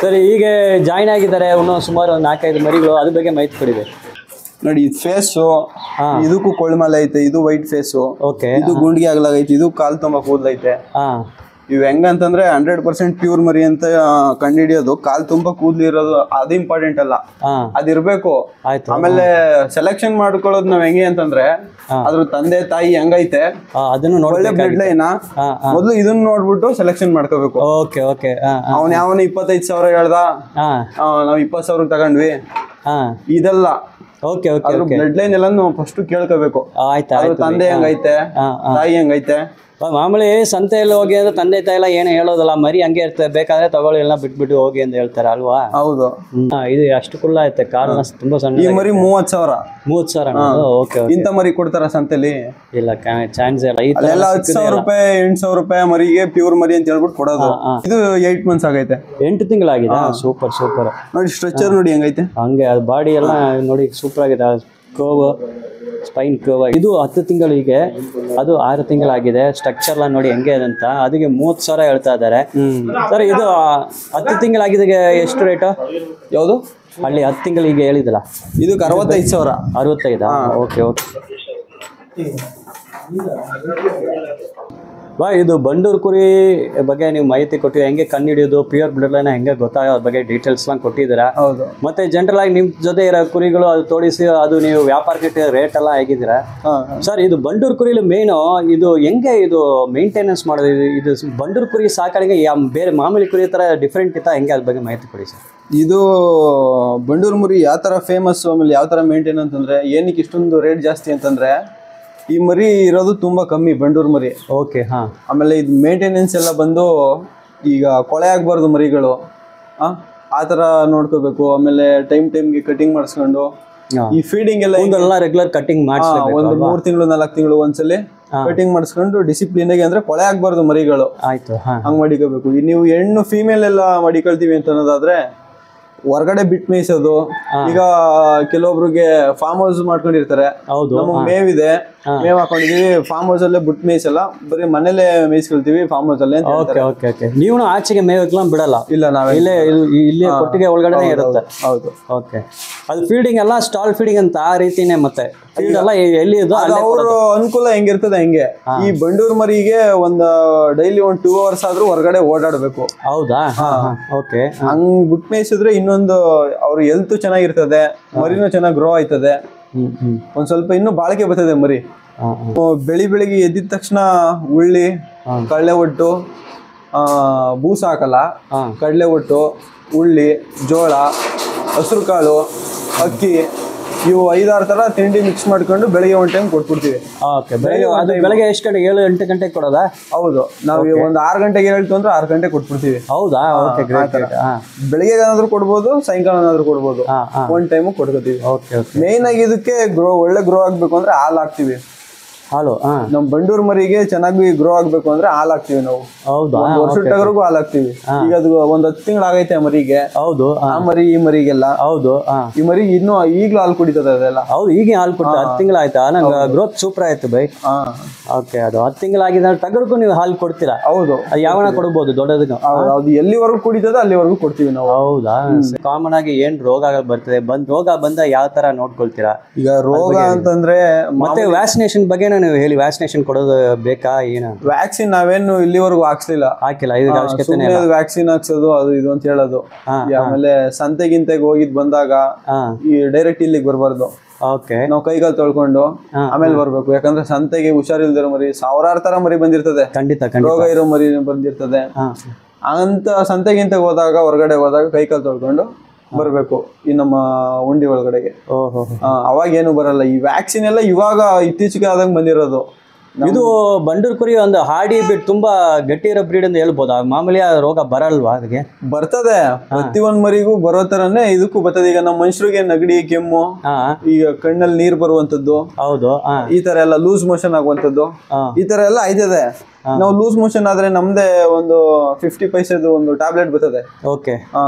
ಸರಿ, ಹೀಗೆ ಜಾಯಿನ್ ಆಗಿದ್ದಾರೆ ಇನ್ನೂ ಸುಮಾರು 4-5 ಮರಿಗಳು. ಅದ್ರ ಬಗ್ಗೆ ಮಾಹಿತಿ ಕೊಡಿದೆ. ನೋಡಿ, ಇದು ಫೇಸು, ಇದಕ್ಕೂ ಕೊಳ್ಮಲೆ ಐತೆ. ಇದು ವೈಟ್ ಫೇಸು. ಓಕೆ. ಇದು ಗುಂಡಿಗೆ ಆಗ್ಲಾಗೈತೆ. ಇದು ಕಾಲ್ ತುಂಬ ಕೂದಲೈತೆ. ಇವ್ ಹೆಂಗಂತಂದ್ರೆ 100% ಪ್ಯೂರ್ ಮರಿ ಅಂತ ಕಂಡುಹಿಡಿಯೋದು. ಕಾಲ್ ತುಂಬಾ ಕೂದ್ಲಿರೋದು ಅದು ಇಂಪಾರ್ಟೆಂಟ್ ಅಲ್ಲ, ಅದಿರ್ಬೇಕು. ಆಮೇಲೆ ಸೆಲೆಕ್ಷನ್ ಮಾಡ್ಕೊಳ್ಳೋದು ನಾವ್ ಹೆಂಗೆ ಅಂತಂದ್ರೆ ಅದ್ರ ತಂದೆ ತಾಯಿ ಹೆಂಗೈತೆ ಅದನ್ನು ಒಳ್ಳೆ ಬ್ಲಡ್ ಲೈನ್ ಮೊದ್ಲು ಇದನ್ನ ನೋಡ್ಬಿಟ್ಟು ಸೆಲೆಕ್ಷನ್ ಮಾಡ್ಕೋಬೇಕು. ಅವ್ನ ಯಾವನ 25,000 ಹೇಳ್ದ, ನಾವ್ 20,000 ತಗೊಂಡ್ವಿ, ಇದೆಲ್ಲ ಬ್ಲಡ್ ಲೈನ್ ಎಲ್ಲ ಫಸ್ಟ್ ಕೇಳ್ಕೋಬೇಕು. ತಂದೆ ಹೆಂಗೈತೆ, ತಾಯಿ ಹೆಂಗೈತೆ. ಮಾಮೂಲಿ ಸಂತೆಯಲ್ಲಿ ಹೋಗಿ ಅಂದ್ರೆ ತಂದೆ ತಾಯಿ ಎಲ್ಲ ಏನು ಹೇಳೋದಲ್ಲ, ಮರಿ ಹಂಗೆ ಇರ್ತದೆ, ಬೇಕಾದ್ರೆ ತಗೊಳ್ಳಿ ಎಲ್ಲ ಬಿಟ್ಬಿಟ್ಟು ಹೋಗಿ ಅಂತ ಹೇಳ್ತಾರೆ ಅಲ್ವಾ? ಹೌದು. ಇದು ಅಷ್ಟು ಕುಳ್ಳ ಐತೆ, ಕಾರಣ ತುಂಬಾ ಸಣ್ಣ. ಈ ಮರಿ 30,000. 30,000? ಓಕೆ. ಇಂಥ ಮರಿ ಕೊಡ್ತಾರ ಸಂತೆಲಿ? ಇಲ್ಲ, ಚಾನ್ಸ್ ಇಲ್ಲ. 10,000 ರೂಪಾಯಿ 8,000 ರೂಪಾಯಿ ಮರಿಗೆ ಪ್ಯೂರ್ ಮರಿ ಅಂತ ಹೇಳ್ಬಿಟ್ಟು ಕೊಡೋದು. ಇದು 8 months ಆಗೈತೆ. 8 ತಿಂಗಳಾಗಿದೆ. ಸೂಪರ್. ನೋಡಿ, ಸ್ಟ್ರಕ್ಚರ್ ನೋಡಿ ಹೆಂಗೈತೆ, ಹಂಗೆ ಅದು ಬಾಡಿ ಎಲ್ಲ ನೋಡಿ ಸೂಪರ್ ಆಗಿದೆ. Curve, spine curve. ಇದು 10 ತಿಂಗಳಿಗೆ, ಅದು 6 ತಿಂಗಳಾಗಿದೆ. ಸ್ಟ್ರಕ್ಚರ್ ಎಲ್ಲ ನೋಡಿ ಹೆಂಗೆ ಅಂತ. ಅದಕ್ಕೆ 30,000 ಹೇಳ್ತಾ ಇದ್ದಾರೆ. ಸರ್, ಇದು 10 ತಿಂಗಳಾಗಿದೆ ಎಷ್ಟು ರೇಟು? ಯಾವುದು ಅಲ್ಲಿ 10 ತಿಂಗಳಿಗೆ ಹೇಳಿದಲ್ಲ, ಇದಕ್ಕೆ 65,000. 65? ಓಕೆ. ಇದು ಬಂಡೂರು ಕುರಿ ಬಗ್ಗೆ ನೀವು ಮಾಹಿತಿ ಕೊಟ್ಟಿದ್ದೀರಾ. ಹೆಂಗೆ ಕಂಡು ಹಿಡಿಯೋದು, ಪ್ಯೂರ್ ಬ್ಲಡ್ ಲೈನ್ ಹೆಂಗೆ ಗೊತ್ತಾಗೋದ್ರ ಬಗ್ಗೆ ಡೀಟೇಲ್ಸ್ ಕೊಟ್ಟಿದ್ದೀರಾ. ಮತ್ತೆ ಜನರಲ್ ಆಗಿ ನಿಮ್ ಜೊತೆ ಇರೋ ಕುರಿಗಳು ಅದು ತೋಡಿಸಿ ಅದು ನೀವು ವ್ಯಾಪಾರಕ್ಕೆ ರೇಟ್ ಎಲ್ಲ ಹೇಗಿದ್ದೀರಾ ಸರ್? ಇದು ಬಂಡೂರು ಕುರಿಲಿ ಮೇನು ಇದು ಹೆಂಗೆ ಇದು ಮೇಂಟೆನೆನ್ಸ್ ಮಾಡೋದು? ಇದು ಬಂಡೂರು ಕುರಿ ಸಾಕಾಣಿಕೆ ಬೇರೆ ಮಾಮೂಲಿ ಕುರಿ ತರ ಡಿಫ್ರೆಂಟ್ ಇತ್ತಾ ಹೆಂಗೆ, ಅದ್ರ ಬಗ್ಗೆ ಮಾಹಿತಿ ಕೊಡಿ ಸರ್. ಇದು ಬಂಡೂರು ಮುರಿ ಯಾವ ತರ ಫೇಮಸ್, ಆಮೇಲೆ ಯಾವ ತರ ಮೇಂಟೈನ್ ಅಂತಂದ್ರೆ, ಏನಕ್ಕೆ ಇಷ್ಟೊಂದು ರೇಟ್ ಜಾಸ್ತಿ ಅಂತಂದ್ರೆ ಈ ಮರಿ ಇರೋದು ತುಂಬಾ ಕಮ್ಮಿ ಬಂಡೂರು ಮರಿ. ಓಕೆ. ಆಮೇಲೆ ಇದು ಮೇಂಟೆನೆನ್ಸ್ ಎಲ್ಲ ಬಂದು ಈಗ ಕೊಳೆ ಆಗ್ಬಾರ್ದು ಮರಿಗಳು, ಆ ತರ ನೋಡ್ಕೋಬೇಕು. ಆಮೇಲೆ ಟೈಮ್ಗೆ ಕಟಿಂಗ್ ಮಾಡಿಸ್ಕೊಂಡು ಈ ಫೀಡಿಂಗ್ ಎಲ್ಲ ರೆಗ್ಯುಲರ್ ಕಟಿಂಗ್ ಮಾಡಿಸ್ಬೇಕು. ಒಂದು 3 ತಿಂಗಳು 4 ತಿಂಗಳು ಒಂದ್ಸಲಿ ಕಟಿಂಗ್ ಮಾಡಿಸ್ಕೊಂಡು ಡಿಸಿಪ್ಲಿನ್ ಆಗಿ, ಅಂದ್ರೆ ಕೊಳೆ ಆಗ್ಬಾರ್ದು ಮರಿಗಳು. ಆಯ್ತು, ಹಂಗ್ ಮಡಿಕೋಬೇಕು. ನೀವು ಹೆಣ್ಣು ಫೀಮೇಲ್ ಎಲ್ಲ ಮಡಿಕೊಳ್ತೀವಿ ಅಂತ ಅನ್ನೋದಾದ್ರೆ ಹೊರಗಡೆ ಬಿಟ್ಟು ಮೇಯಿಸೋದು. ಈಗ ಕೆಲವೊಬ್ರಿಗೆ ಫಾರ್ಮ್ ಹೌಸ್ ಮಾಡ್ಕೊಂಡಿರ್ತಾರೆ, ನಮಗೆ ಮೇವಿದೆ, ಮೇವ್ ಹಾಕೊಂಡಿದೀವಿ, ಫಾರ್ಮ್ ಹೌಸ್ ಅಲ್ಲೇ ಬಿಟ್ಟು ಮೇಯಿಸಲ್ಲ, ಬರೀ ಮನೇಲೆ ಮೇಯಿಸ್ಕೊಳ್ತೀವಿ ಫಾರ್ಮ್ ಹೌಸ್ ಅಲ್ಲೇ. ನೀವು ಆಚೆಗೆ ಮೇವ್ ಬಿಡಲ್ಲ? ಇಲ್ಲ, ನಾವೇ ಇಲ್ಲೇ ಕೊಟ್ಟಿಗೆ ಒಳಗಡೆ ಇರುತ್ತೆ. ಹೌದು. ಓಕೆ. ಅದು ಫೀಡಿಂಗ್ ಎಲ್ಲ ಸ್ಟಾಲ್ ಫೀಡಿಂಗ್ ಅಂತ ಆ ರೀತಿನೇ. ಮತ್ತೆ ಫೀಡ್ ಎಲ್ಲ ಎಲ್ಲಿ ಅವರು ಅನುಕೂಲ ಹೆಂಗಿರ್ತದೆ ಹೆಂಗೆ. ಈ ಬಂಡೂರು ಮರಿಗೆ ಒಂದು ಡೈಲಿ 2 hours ಆದ್ರೂ ಹೊರಗಡೆ ಓಡಾಡ್ಬೇಕು. ಹೌದಾ? ಓಕೆ. ಹಂಗ್ ಬಿಟ್ಟು ಮೇಯಿಸಿದ್ರೆ ಇನ್ನೊಂದು ಅವ್ರ ಹೆಲ್ತ್ ಚೆನ್ನಾಗಿರ್ತದೆ, ಮರಿನೂ ಚೆನ್ನಾಗಿ ಗ್ರೋ ಆಯ್ತದೆ, ಒಂದ್ ಸ್ವಲ್ಪ ಇನ್ನೂ ಬಾಳಿಕೆ ಬರ್ತದೆ ಮರಿ. ಬೆಳಿಗ್ಗೆ ಎದ್ದಿದ ತಕ್ಷಣ ಉಳ್ಳಿ, ಕಡಲೆ ಒಟ್ಟು, ಬೂಸ ಹಾಕಲ್ಲ, ಕಡಲೆ ಒಟ್ಟು, ಉಳ್ಳಿ, ಜೋಳ, ಹಸಿರು ಕಾಳು, ಅಕ್ಕಿ ಇವು 5-6 ತರ ತಿಂಡಿ ಮಿಕ್ಸ್ ಮಾಡ್ಕೊಂಡು ಬೆಳಿಗ್ಗೆ ಒಂದು ಟೈಮ್ ಕೊಟ್ಬಿಡ್ತೀವಿ. ಓಕೆ, ಬೆಳಗ್ಗೆ ಎಷ್ಟು ಗಂಟೆ? 7-8 ಗಂಟೆಗೆ ಕೊಡೋದಾ? ಹೌದು, ನಾವು ಒಂದು 6 ಗಂಟೆಗೆ ಹೇಳ್ತು ಅಂದ್ರೆ 6 ಗಂಟೆ ಕೊಟ್ಬಿಡ್ತೀವಿ. ಹೌದಾ? Okay, great. ಬೆಳಿಗ್ಗೆ ಏನಾದ್ರು ಕೊಡ್ಬೋದು, ಸಾಯಂಕಾಲ ಏನಾದ್ರು ಕೊಡ್ಬೋದು, ಒಂದ್ ಟೈಮ್ ಕೊಡ್ಕೋತೀವಿ. ಮೇನ್ ಆಗಿ ಇದಕ್ಕೆ ಒಳ್ಳೆ ಗ್ರೋ ಆಗ್ಬೇಕು ಅಂದ್ರೆ ಹಾಲು ಹಾಕ್ತಿವಿ. ಹಾಲು ನಮ್ ಬಂಡೂರ್ ಮರಿಗೆ ಚೆನ್ನಾಗಿ ಗ್ರೋ ಆಗ್ಬೇಕು ಅಂದ್ರೆ ಹಾಲು ಹಾಕ್ತಿವಿ ನಾವು. ಹೌದಾ? ವರ್ಷದವರೆಗೂ ಹಾಲು ಹಾಕ್ತಿವಿ. ಈಗ ಅದು ಒಂದ್ 10 ತಿಂಗಳಾಗೈತೆ ಮರಿಗೆ. ಹೌದು. ಆ ಮರಿ ಈ ಮರಿಗೆಲ್ಲ. ಹೌದು. ಈ ಮರಿ ಇನ್ನು ಈಗ್ಲೂ ಹಾಲು ಕುಡಿತದೆ ಅದೆಲ್ಲ. ಹೌದು, ಈಗ ಹಾಲು ಕುಡಿತ 10 ತಿಂಗಳಾಯ್ತಾ? ನಂಗೆ ಗ್ರೋತ್ ಸೂಪರ್ ಆಯ್ತು ಬೈ. ಓಕೆ, ಅದು 10 ತಿಂಗಳಾಗಿದೆ ಟಗರ್ಗೂ ನೀವು ಹಾಲು ಕೊಡ್ತೀರಾ? ಹೌದು. ಯಾವನ ಕೊಡ್ಬೋದು ದೊಡ್ಡದಕ್ಕೆ? ಅದು ಎಲ್ಲಿವರೆಗೂ ಕುಡಿತದೆ ಅಲ್ಲಿವರೆಗೂ ಕೊಡ್ತೀವಿ ನಾವು. ಹೌದಾ? ಕಾಮನ್ ಆಗಿ ಏನ್ ರೋಗ ಬರ್ತದೆ, ರೋಗ ಬಂದ ಯಾವ ತರ ನೋಡ್ಕೊಳ್ತೀರಾ? ಈಗ ರೋಗ ಅಂತಂದ್ರೆ ಮತ್ತೆ ವ್ಯಾಕ್ಸಿನೇಷನ್ ಬಗ್ಗೆ ನೀವು ಹೇಳಿ. ವ್ಯಾಕ್ಸಿನೇಷನ್ ಕೊಡೋದು ಬೇಕಾ? ಏನು ವ್ಯಾಕ್ಸಿನ್ ನಾವೇನು ಇಲ್ಲಿವರೆಗೂ ಹಾಕಿಲ್ಲ. ವ್ಯಾಕ್ಸಿನ್ ಹಾಕ್ಸೋದು ಅದು ಇದು ಅಂತ ಹೇಳೋದು. ಆಮೇಲೆ ಸಂತೆಗಿಂತೆಗೆ ಹೋಗಿದ್ ಬಂದಾಗ ಈ ಡೈರೆಕ್ಟ್ ಇಲ್ಲಿಗೆ ಬರ್ಬಾರ್ದು. ನಾವು ಕೈಗಾಲ್ ತೊಳ್ಕೊಂಡು ಆಮೇಲೆ ಬರ್ಬೇಕು. ಯಾಕಂದ್ರೆ ಸಂತೆಗೆ ಹುಷಾರಿಲ್ದಿರೋ ಮರಿ ಸಾವಿರಾರು ತರ ಮರಿ ಬಂದಿರ್ತದೆ. ಖಂಡಿತ ರೋಗ ಇರೋ ಮರಿ ಬಂದಿರ್ತದೆ. ಅಂತ ಸಂತೆಗಿಂತ ಹೋದಾಗ ಹೊರಗಡೆ ಹೋದಾಗ ಕೈಕಾಲ್ ತೊಳ್ಕೊಂಡು ಬರ್ಬೇಕು ಈ ನಮ್ಮ ಉಂಡಿ ಒಳಗಡೆಗೆ. ಅವಾಗ ಏನು ಬರಲ್ಲ. ಈ ವ್ಯಾಕ್ಸಿನ್ ಎಲ್ಲ ಇವಾಗ ಇತ್ತೀಚೆಗೆ ಆದಂಗೆ ಬಂದಿರೋದು. ಇದು ಬಂಡೂರ್ ಕುರಿ ಒಂದು ಹಾಡಿ ಬಿಟ್ಟು ತುಂಬಾ ಗಟ್ಟಿ ಇರೋ ಬ್ರೀಡ್ ಅಂತ ಹೇಳ್ಬೋದಾ? ಮಾಮೂಲಿ ರೋಗ ಬರಲ್ವಾ? ಅದಕ್ಕೆ ಬರ್ತದೆ, ಪ್ರತಿಯೊಂದ್ ಮರಿಗೂ ಬರೋ ತರನೇ ಇದಕ್ಕೂ ಬರ್ತದೆ. ಈಗ ನಮ್ಮ ಮನುಷ್ಯರಿಗೆ ನೆಗಡಿ, ಕೆಮ್ಮು, ಈಗ ಕಣ್ಣಲ್ಲಿ ನೀರ್ ಬರುವಂತದ್ದು, ಹೌದು, ಈ ತರ ಎಲ್ಲ ಲೂಸ್ ಮೋಷನ್ ಆಗುವಂತದ್ದು, ಈ ತರ ಎಲ್ಲ ಆಯ್ತದೆ. ನಾವು ಲೂಸ್ ಮೋಷನ್ ಆದ್ರೆ ನಮ್ದೇ ಒಂದು 50 ಪೈಸೆದು ಒಂದು ಟ್ಯಾಬ್ಲೆಟ್ ಬರ್ತದೆ.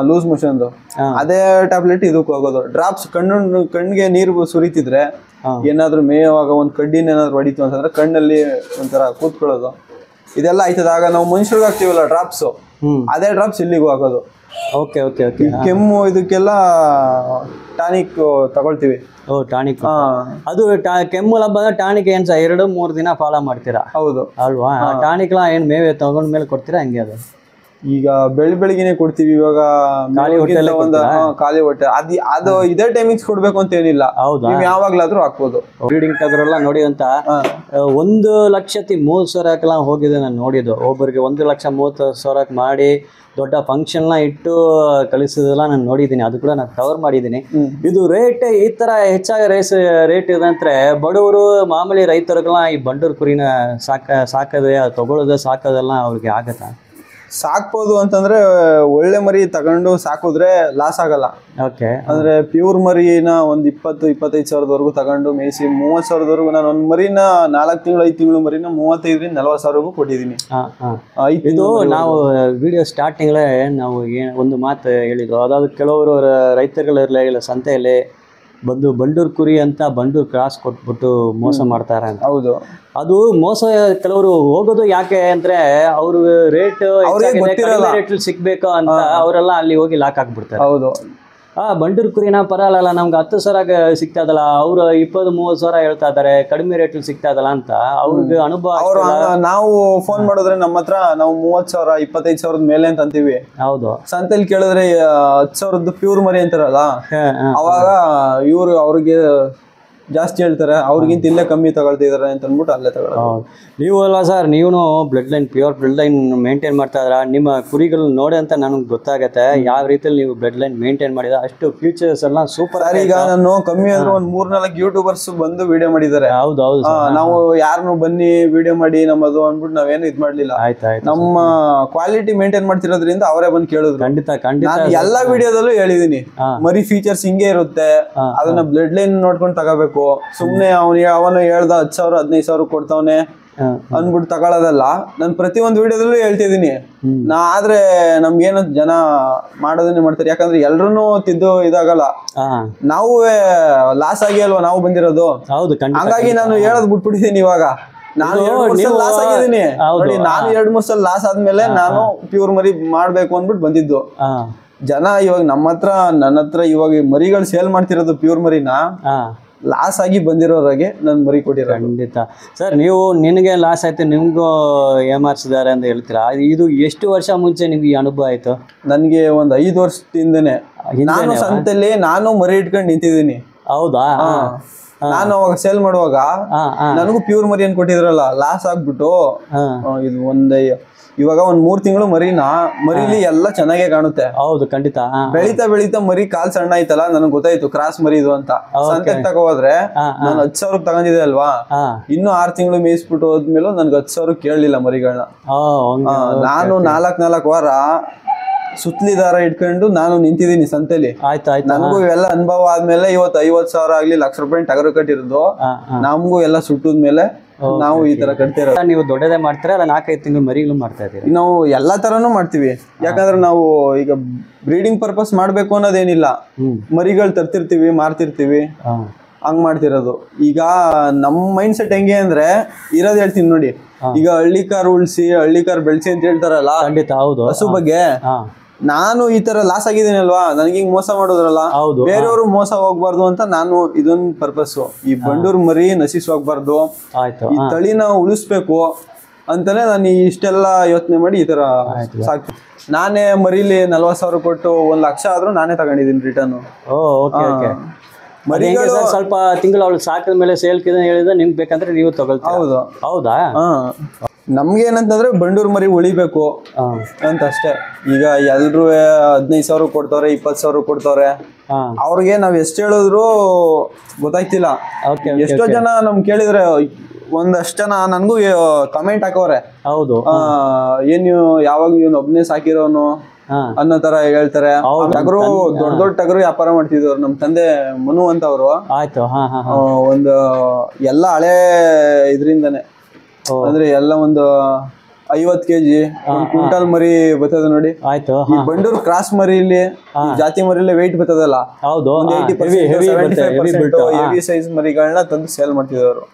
ಲೂಸ್ ಮೋಷನ್ ಅದೇ ಟ್ಯಾಬ್ಲೆಟ್ ಇದಕ್ಕೂ ಆಗೋದು. ಡ್ರಾಪ್ಸ್ ಕಣ್ಣಿಗೆ ನೀರು ಸುರಿತಿದ್ರೆ ಏನಾದ್ರು ಮೇಯುವಾಗ ಒಂದ್ ಕಡ್ಡಿನ ಏನಾದ್ರು ಹೊಡಿತು ಅಂತಂದ್ರೆ ಕಣ್ಣಲ್ಲಿ ಒಂಥರ ಕೂತ್ಕೊಳ್ಳೋದು ಇದೆಲ್ಲ ಆಯ್ತದ. ಆಗ ನಾವು ಮನುಷ್ಯರಿಗೆ ಹಾಕ್ತಿವಲ್ಲ ಡ್ರಾಪ್ಸ್, ಅದೇ ಡ್ರಾಪ್ಸ್ ಇಲ್ಲಿಗೂ ಹಾಕೋದು. ಕೆಮ್ಮು ಇದಕ್ಕೆಲ್ಲ ಟಾನಿಕ್ ತಗೊಳ್ತೀವಿ. ಟಾನಿಕ್ ಅದು ಕೆಮ್ಮು ಬಂದ್ರೆ ಟಾನಿಕ್ ಏನ್ 2-3 ದಿನ ಫಾಲೋ ಮಾಡ್ತೀರಾ? ಹೌದು ಅಲ್ವಾ? ಟಾನಿಕ್ ಏನ್ ಮೇವೆ ತಗೊಂಡ್ ಮೇಲೆ ಕೊಡ್ತೀರಾ? ಹಂಗೆ ಅದು ಈಗ ಬೆಳಿಗ್ಗೆನೆ ಕೊಡ್ತೀವಿ. ಇವಾಗ ಖಾಲಿ ಹೊಟ್ಟೆ ಅದು ಇದೇ ಟೈಮಿಂಗ್ಸ್ ಕೊಡ್ಬೇಕು ಅಂತ ಏನಿಲ್ಲ. ನೀವು ಯಾವಾಗ್ಲಾದ್ರೂ ಹಾಕ್ಬೋದು. ಬ್ರೀಡಿಂಗ್ ಟಗರೆಲ್ಲ ನೋಡಿ ಅಂತ 1,30,30,000 ಹೋಗಿದೆ ನಾನು ನೋಡಿದ್ದು. ಒಬ್ಬರಿಗೆ 1,30,30,000 ಮಾಡಿ ದೊಡ್ಡ ಫಂಕ್ಷನ್ ಇಟ್ಟು ಕಳಿಸೋದೆಲ್ಲ ನಾನು ನೋಡಿದ್ದೀನಿ. ಅದು ಕೂಡ ನಾನು ಕವರ್ ಮಾಡಿದ್ದೀನಿ. ಇದು ರೇಟ್ ಈ ತರ ಹೆಚ್ಚಾಗಿ ರೇಟ್ ಇದೆ ಅಂದ್ರೆ ಬಡವರು ಮಾಮೂಲಿ ರೈತರಿಗೆಲ್ಲ ಈ ಬಂಡೂರ್ ಕುರಿನ ಸಾಕದೆ ತಗೊಳ್ಳೋದು ಸಾಕೋದೆಲ್ಲ ಅವ್ರಿಗೆ ಆಗತ್ತಾ? ಸಾಕ್ಬೋದು ಅಂತಂದ್ರೆ ಒಳ್ಳೆ ಮರಿ ತಗೊಂಡು ಸಾಕಿದ್ರೆ ಲಾಸ್ ಆಗಲ್ಲ. ಅಂದ್ರೆ ಪ್ಯೂರ್ ಮರಿನ ಒಂದ್ 20-25 ಸಾವಿರದವರೆಗೂ ತಗೊಂಡು ಮೇಯಿಸಿ 30 ಸಾವಿರದವರೆಗೂ ನಾನು ಒಂದ್ ಮರಿನ 4 ತಿಂಗಳು 5 ತಿಂಗಳು ಮರಿನ 35-40 ಸಾವಿರವರೆಗೂ ಕೊಟ್ಟಿದ್ದೀನಿ. ಇದು ನಾವು ವಿಡಿಯೋ ಸ್ಟಾರ್ಟಿಂಗ್ಲೇ ನಾವು ಒಂದು ಮಾತು ಹೇಳಿದ್ರು. ಅದಾದ್ರು ಕೆಲವರು ರೈತರುಗಳಿರಲಿ ಇಲ್ಲ ಸಂತೆಯಲ್ಲಿ ಬಂಡೂರ್ ಕುರಿ ಅಂತ ಬಂಡೂರ್ ಕ್ರಾಸ್ ಕೊಟ್ಬಿಟ್ಟು ಮೋಸ ಮಾಡ್ತಾರೆ ಅಂತ. ಹೌದು, ಅದು ಮೋಸ. ಕೆಲವರು ಹೋಗೋದು ಯಾಕೆ ಅಂದ್ರೆ ಅವ್ರು ರೇಟ್ ಸಿಗ್ಬೇಕು ಅಂತ ಅವರೆಲ್ಲ ಅಲ್ಲಿ ಹೋಗಿ ಲಾಕ್ ಹಾಕ್ಬಿಡ್ತಾರೆ. ಹೌದು, ಬಂಡೂರ್ ಕುರಿನ ಪರಲ್ಲ ನಮ್ಗೆ 10,000 ಸಿಗ್ತಾ ಇದಲ್ಲ, ಅವ್ರು 20-30 ಸಾವಿರ ಹೇಳ್ತಾ ಇದಾರೆ, ಕಡಿಮೆ ರೇಟ್ ಸಿಗ್ತಾ ಇದಲ್ಲ ಅಂತ ಅವ್ರಿಗೆ ಅನುಭವ. ನಾವು ಫೋನ್ ಮಾಡಿದ್ರೆ ನಮ್ಮ ಹತ್ರ ನಾವು 30,000 25 ಸಾವಿರದ ಮೇಲೆ ಅಂತ ಅಂತೀವಿ. ಹೌದು, ಸಂತೆಲಿ ಕೇಳಿದ್ರೆ 10,000 ಪ್ಯೂರ್ ಮರಿ ಅಂತಾರಲ್ಲ, ಅವಾಗ ಇವ್ರು ಅವ್ರಿಗೆ ಜಾಸ್ತಿ ಹೇಳ್ತಾರೆ, ಅವ್ರಿಗಿಂತ ಇಲ್ಲೇ ಕಮ್ಮಿ ತಗೊಳ್ತಿದಾರೆ ಅಂತ ಅಂದ್ಬಿಟ್ಟು ಅಲ್ಲೇ ತಗೊಳ್ಳೋದು. ನೀವು ಅಲ್ಲ ಸರ್, ನೀವು blood line pure blood line maintain ಮಾಡ್ತಾ ಇದ್ರ. ನಿಮ್ಮ ಕುರಿಗಳು ನೋಡಿ ಅಂತ ನನಗೆ ಗೊತ್ತಾಗತ್ತೆ ಯಾವ ರೀತಿಯಲ್ಲಿ ನೀವು ಬ್ಲಡ್ ಲೈನ್ ಮೇಂಟೈನ್ ಮಾಡಿದ. ಅಷ್ಟು ಫ್ಯೂಚರ್ಸ್ ಎಲ್ಲ ಸೂಪರ್. ಈಗ ನಾನು ಕಮ್ಮಿ ಅಂದ್ರೆ ಒಂದ್ 3-4 ಯೂಟ್ಯೂಬರ್ಸ್ ಬಂದು ವಿಡಿಯೋ ಮಾಡಿದ್ದಾರೆ. ಹೌದು, ನಾವು ಯಾರನ್ನು ಬನ್ನಿ ವಿಡಿಯೋ ಮಾಡಿ ನಮ್ಮದು ಅಂದ್ಬಿಟ್ಟು ನಾವೇನು ಇದ್ ಮಾಡ್ಲಿಲ್ಲ. ನಮ್ಮ ಕ್ವಾಲಿಟಿ ಮೇಂಟೈನ್ ಮಾಡ್ತಿರೋದ್ರಿಂದ ಅವರೇ ಬಂದು ಕೇಳಿದ್ರು. ಖಂಡಿತ ಎಲ್ಲಾ ವಿಡಿಯೋದಲ್ಲೂ ಹೇಳಿದೀನಿ, ಮರಿ ಫೀಚರ್ಸ್ ಹಿಂಗೆ ಇರುತ್ತೆ, ಅದನ್ನ ಬ್ಲಡ್ ಲೈನ್ ನೋಡ್ಕೊಂಡು ತಗೋಬೇಕು. ಸುಮ್ನೆ ಅವನು ಹೇಳ್ದ 10,000 15,000 ಕೊಡ್ತಾವನೆ ಅಂದ್ಬಿಟ್ಟು ತಗೊಳ್ಳೋದಲ್ಲ. ನಾನು ಪ್ರತಿಯೊಂದು ವಿಡಿಯೋದಲ್ಲೂ ಹೇಳ್ತಿದ್ದೀನಿ. ಆದ್ರೆ ನಮ್ಗೇನು ಜನ ಮಾಡೋದನ್ನೇ ಮಾಡ್ತಾರೆ. ಯಾಕಂದ್ರೆ ಎಲ್ರು ತಿದ್ದು ಇದಾಗಲ್ಲ, ನಾವು ಲಾಸ್ ಆಗಿ ಅಲ್ವಾ ನಾವು ಬಂದಿರೋದು. ಹಂಗಾಗಿ ನಾನು ಹೇಳೋದ್ ಬಿಟ್ಬಿಟ್ಟಿದ್ದೀನಿ. ಇವಾಗ ನಾನು ಲಾಸ್ ಆಗಿದ್ದೀನಿ ನೋಡಿ. ನಾನು 2-3 ಸಲ ಲಾಸ್ ಆದ್ಮೇಲೆ ನಾನು ಪ್ಯೂರ್ ಮರಿ ಮಾಡ್ಬೇಕು ಅಂದ್ಬಿಟ್ಟು ಬಂದಿದ್ದು. ಜನ ಇವಾಗ ನನ್ನ ಹತ್ರ ಇವಾಗ ಮರಿಗಳು ಸೇಲ್ ಮಾಡ್ತಿರೋದು ಪ್ಯೂರ್ ಮರಿನ ಲಾಸ್ ಆಗಿ ಬಂದಿರೋರಾಗೆ ನನ್ ಮರಿ ಕೊಟ್ಟಿರೋ. ಖಂಡಿತ ಸರ್, ನೀವು ನಿನಗೆ ಲಾಸ್ ಆಯ್ತು, ನಿಮ್ಗೂ ಏಮಾರ್ಸಿದ್ದಾರೆ ಅಂತ ಹೇಳ್ತೀರಾ. ಇದು ಎಷ್ಟು ವರ್ಷ ಮುಂಚೆ ನಿಮ್ಗೆ ಅನುಭವ ಆಯ್ತು? ನನ್ಗೆ ಒಂದ್ 5 ವರ್ಷದಿಂದನೇ ನಾನು ಸಂತೆಯಲ್ಲಿ ನಾನು ಮರಿ ಇಟ್ಕೊಂಡು ನಿಂತಿದ್ದೀನಿ. ಹೌದಾ? ನಾನು ಅವಾಗ ಸೇಲ್ ಮಾಡುವಾಗ ನನಗೂ ಪ್ಯೂರ್ ಮರಿ ಅನ್ ಕೊಟ್ಟಿದ್ರಲ್ಲ, ಲಾಸ್ ಆಗ್ಬಿಟ್ಟು ಇದು ಇವಾಗ ಒಂದ್ 3 ತಿಂಗಳು ಮರಿಲಿ ಎಲ್ಲ ಚೆನ್ನಾಗೇ ಕಾಣುತ್ತೆ. ಹೌದು ಖಂಡಿತ. ಬೆಳಿತಾ ಬೆಳಿತಾ ಮರಿ ಕಾಲ್ ಸಣ್ಣ ಆಯ್ತಲ್ಲ, ನನಗೆ ಗೊತ್ತಾಯ್ತು ಕ್ರಾಸ್ ಮರಿ ಇದು ಅಂತ. ಸಂತೆಗೆ ತಗೋದ್ರೆ ನಾನು 10,000 ತಗೊಂಡಿದ್ದೆ ಅಲ್ವಾ, ಇನ್ನು 6 ತಿಂಗಳು ಮೇಯಿಸ್ಬಿಟ್ಟು ಹೋದ್ಮೇಲೆ ನನ್ಗೆ 10,000 ಕೇಳಲಿಲ್ಲ ಮರಿಗಳನ್ನ. ನಾನು 4 ವಾರ ಸುತ್ತಲಿ ದಾರ ಇಟ್ಕೊಂಡು ನಾನು ನಿಂತಿದ್ದೀನಿ ಸಂತೆಲಿ. ನನಗೂ ಇವೆಲ್ಲ ಅನುಭವ ಆದ್ಮೇಲೆ ಇವತ್ತು 50,000 ಆಗ್ಲಿ ಲಕ್ಷ ರೂಪಾಯಿ ಟಗರು ಕಟ್ಟಿರೋದು, ನಮಗೂ ಎಲ್ಲ ಸುಟ್ಟಿದ್ಮೇಲೆ ನಾವು ಈ ತರ ಕಟ್ತಿರೋದು. ನೀವು ದೊಡ್ಡದೇ ಮಾಡ್ತೀರಾ ಅಲ್ಲ 4-5 ತಿಂಗಳು ಮರಿಗಳು ಮಾಡ್ತಾ ಇದೀರಿ? ನಾವು ಎಲ್ಲಾ ತರನು ಮಾಡ್ತೀವಿ. ಯಾಕಂದ್ರೆ ನಾವು ಈಗ ಬ್ರೀಡಿಂಗ್ ಪರ್ಪಸ್ ಮಾಡ್ಬೇಕು ಅನ್ನೋದೇನಿಲ್ಲ, ಮರಿಗಳು ತರ್ತಿರ್ತೀವಿ, ಮಾರ್ತಿರ್ತೀವಿ, ಹಂಗ್ ಮಾಡ್ತಿರೋದು. ಈಗ ನಮ್ ಮೈಂಡ್ ಸೆಟ್ ಹೆಂಗೆ ಅಂದ್ರೆ ಇರೋದ್ ಹೇಳ್ತೀನಿ ನೋಡಿ. ಈಗ ಹಳ್ಳಿಕಾರ್ ಉಳ್ಸಿ ಹಳ್ಳಿಕಾರ್ ಬೆಳ್ಸಿ ಅಂತ ಹೇಳ್ತಾರಲ್ಲ, ಖಂಡಿತ ಹೌದು. ಹಸು ಬಗ್ಗೆ ನಾನು ಈ ತರ ಲಾಸ್ ಆಗಿದ್ದೀನಿ ಅಲ್ವಾ, ನನಗೆ ಹಿಂಗ್ ಮೋಸ ಮಾಡೋದ್ರಲ್ಲ, ಬೇರೆಯವರು ಮೋಸ ಹೋಗ್ಬಾರ್ದು ಅಂತ ನಾನು ಇದೊಂದು ಪರ್ಪಸ್. ಈ ಬಂಡೂರ್ ಮರಿ ನಶಿಸ್ ಹೋಗ್ಬಾರ್ದು, ಈ ತಳಿನ ಉಳಿಸ್ಬೇಕು ಅಂತಾನೆ ನಾನು ಇಷ್ಟೆಲ್ಲ ಯೋಚನೆ ಮಾಡಿ ಈ ತರ ಸಾಕ್ತೀನಿ. ನಾನೇ ಮರಿಲಿ 40,000 ಕೊಟ್ಟು 1 ಲಕ್ಷ ಆದ್ರೂ ನಾನೇ ತಗೊಂಡಿದ್ದೀನಿ ರಿಟರ್ನ್. ಮರಿಗಳು ಸ್ವಲ್ಪ ತಿಂಗಳು ಅವಳು ಸಾಕಿದ ಮೇಲೆ ಸೇಲ್ ಹೇಳಿದ್ರೆ ನಿಮ್ಗೆ ಬೇಕಂದ್ರೆ ನೀವು ತಗೊಳ್ತೀರಾ? ಹೌದು. ಹೌದಾ? ನಮ್ಗೆ ಏನಂತಂದ್ರೆ ಬಂಡೂರ್ ಮರಿ ಉಳಿಬೇಕು ಅಂತ ಅಷ್ಟೇ. ಈಗ ಎಲ್ರು 15,000 ಕೊಡ್ತವ್ರೆ, 20,000 ಕೊಡ್ತವ್ರೆ, ಅವ್ರಿಗೆ ನಾವ್ ಎಷ್ಟ್ ಹೇಳಿದ್ರು ಗೊತ್ತಾಯ್ತಿಲ್ಲ. ಎಷ್ಟೋ ಜನ ನಮ್ ಕೇಳಿದ್ರೆ ಒಂದಷ್ಟು ಜನ ನನ್ಗೂ ಕಮೆಂಟ್ ಹಾಕವ್ರೆ, ಹೌದು ಏನ್ ನೀವು ಯಾವಾಗ ನೀವು ಒಬ್ನೇ ಸಾಕಿರೋನು ಅನ್ನೋ ತರ ಹೇಳ್ತಾರೆ. ಟಗರು ದೊಡ್ಡ ಟಗರು ವ್ಯಾಪಾರ ಮಾಡ್ತಿದ್ರು ನಮ್ ತಂದೆ ಮನು ಅಂತ ಅವರು. ಆಯ್ತು. ಒಂದು ಎಲ್ಲ ಹಳೆ ಇದ್ರಿಂದಾನೆ, ಅಂದ್ರೆ ಎಲ್ಲ ಒಂದು 50 kg ಕ್ವಿಂಟಲ್ ಮರಿ ಬರ್ತದೆ ನೋಡಿ. ಆಯ್ತು. ಈ ಬಂಡೂರ್ ಕ್ರಾಸ್ ಮರಿಲಿ ಜಾತಿ ಮರಿಲಿ ವೆಯ್ಟ್ ಬರ್ತದಲ್ಲ, ಹೌದು, 80% ಹೆವಿ ಸೈಜ್ ಮರಿಗಳನ್ನ ತಂದು ಸೇಲ್ ಮಾಡ್ತಿದ್ರು.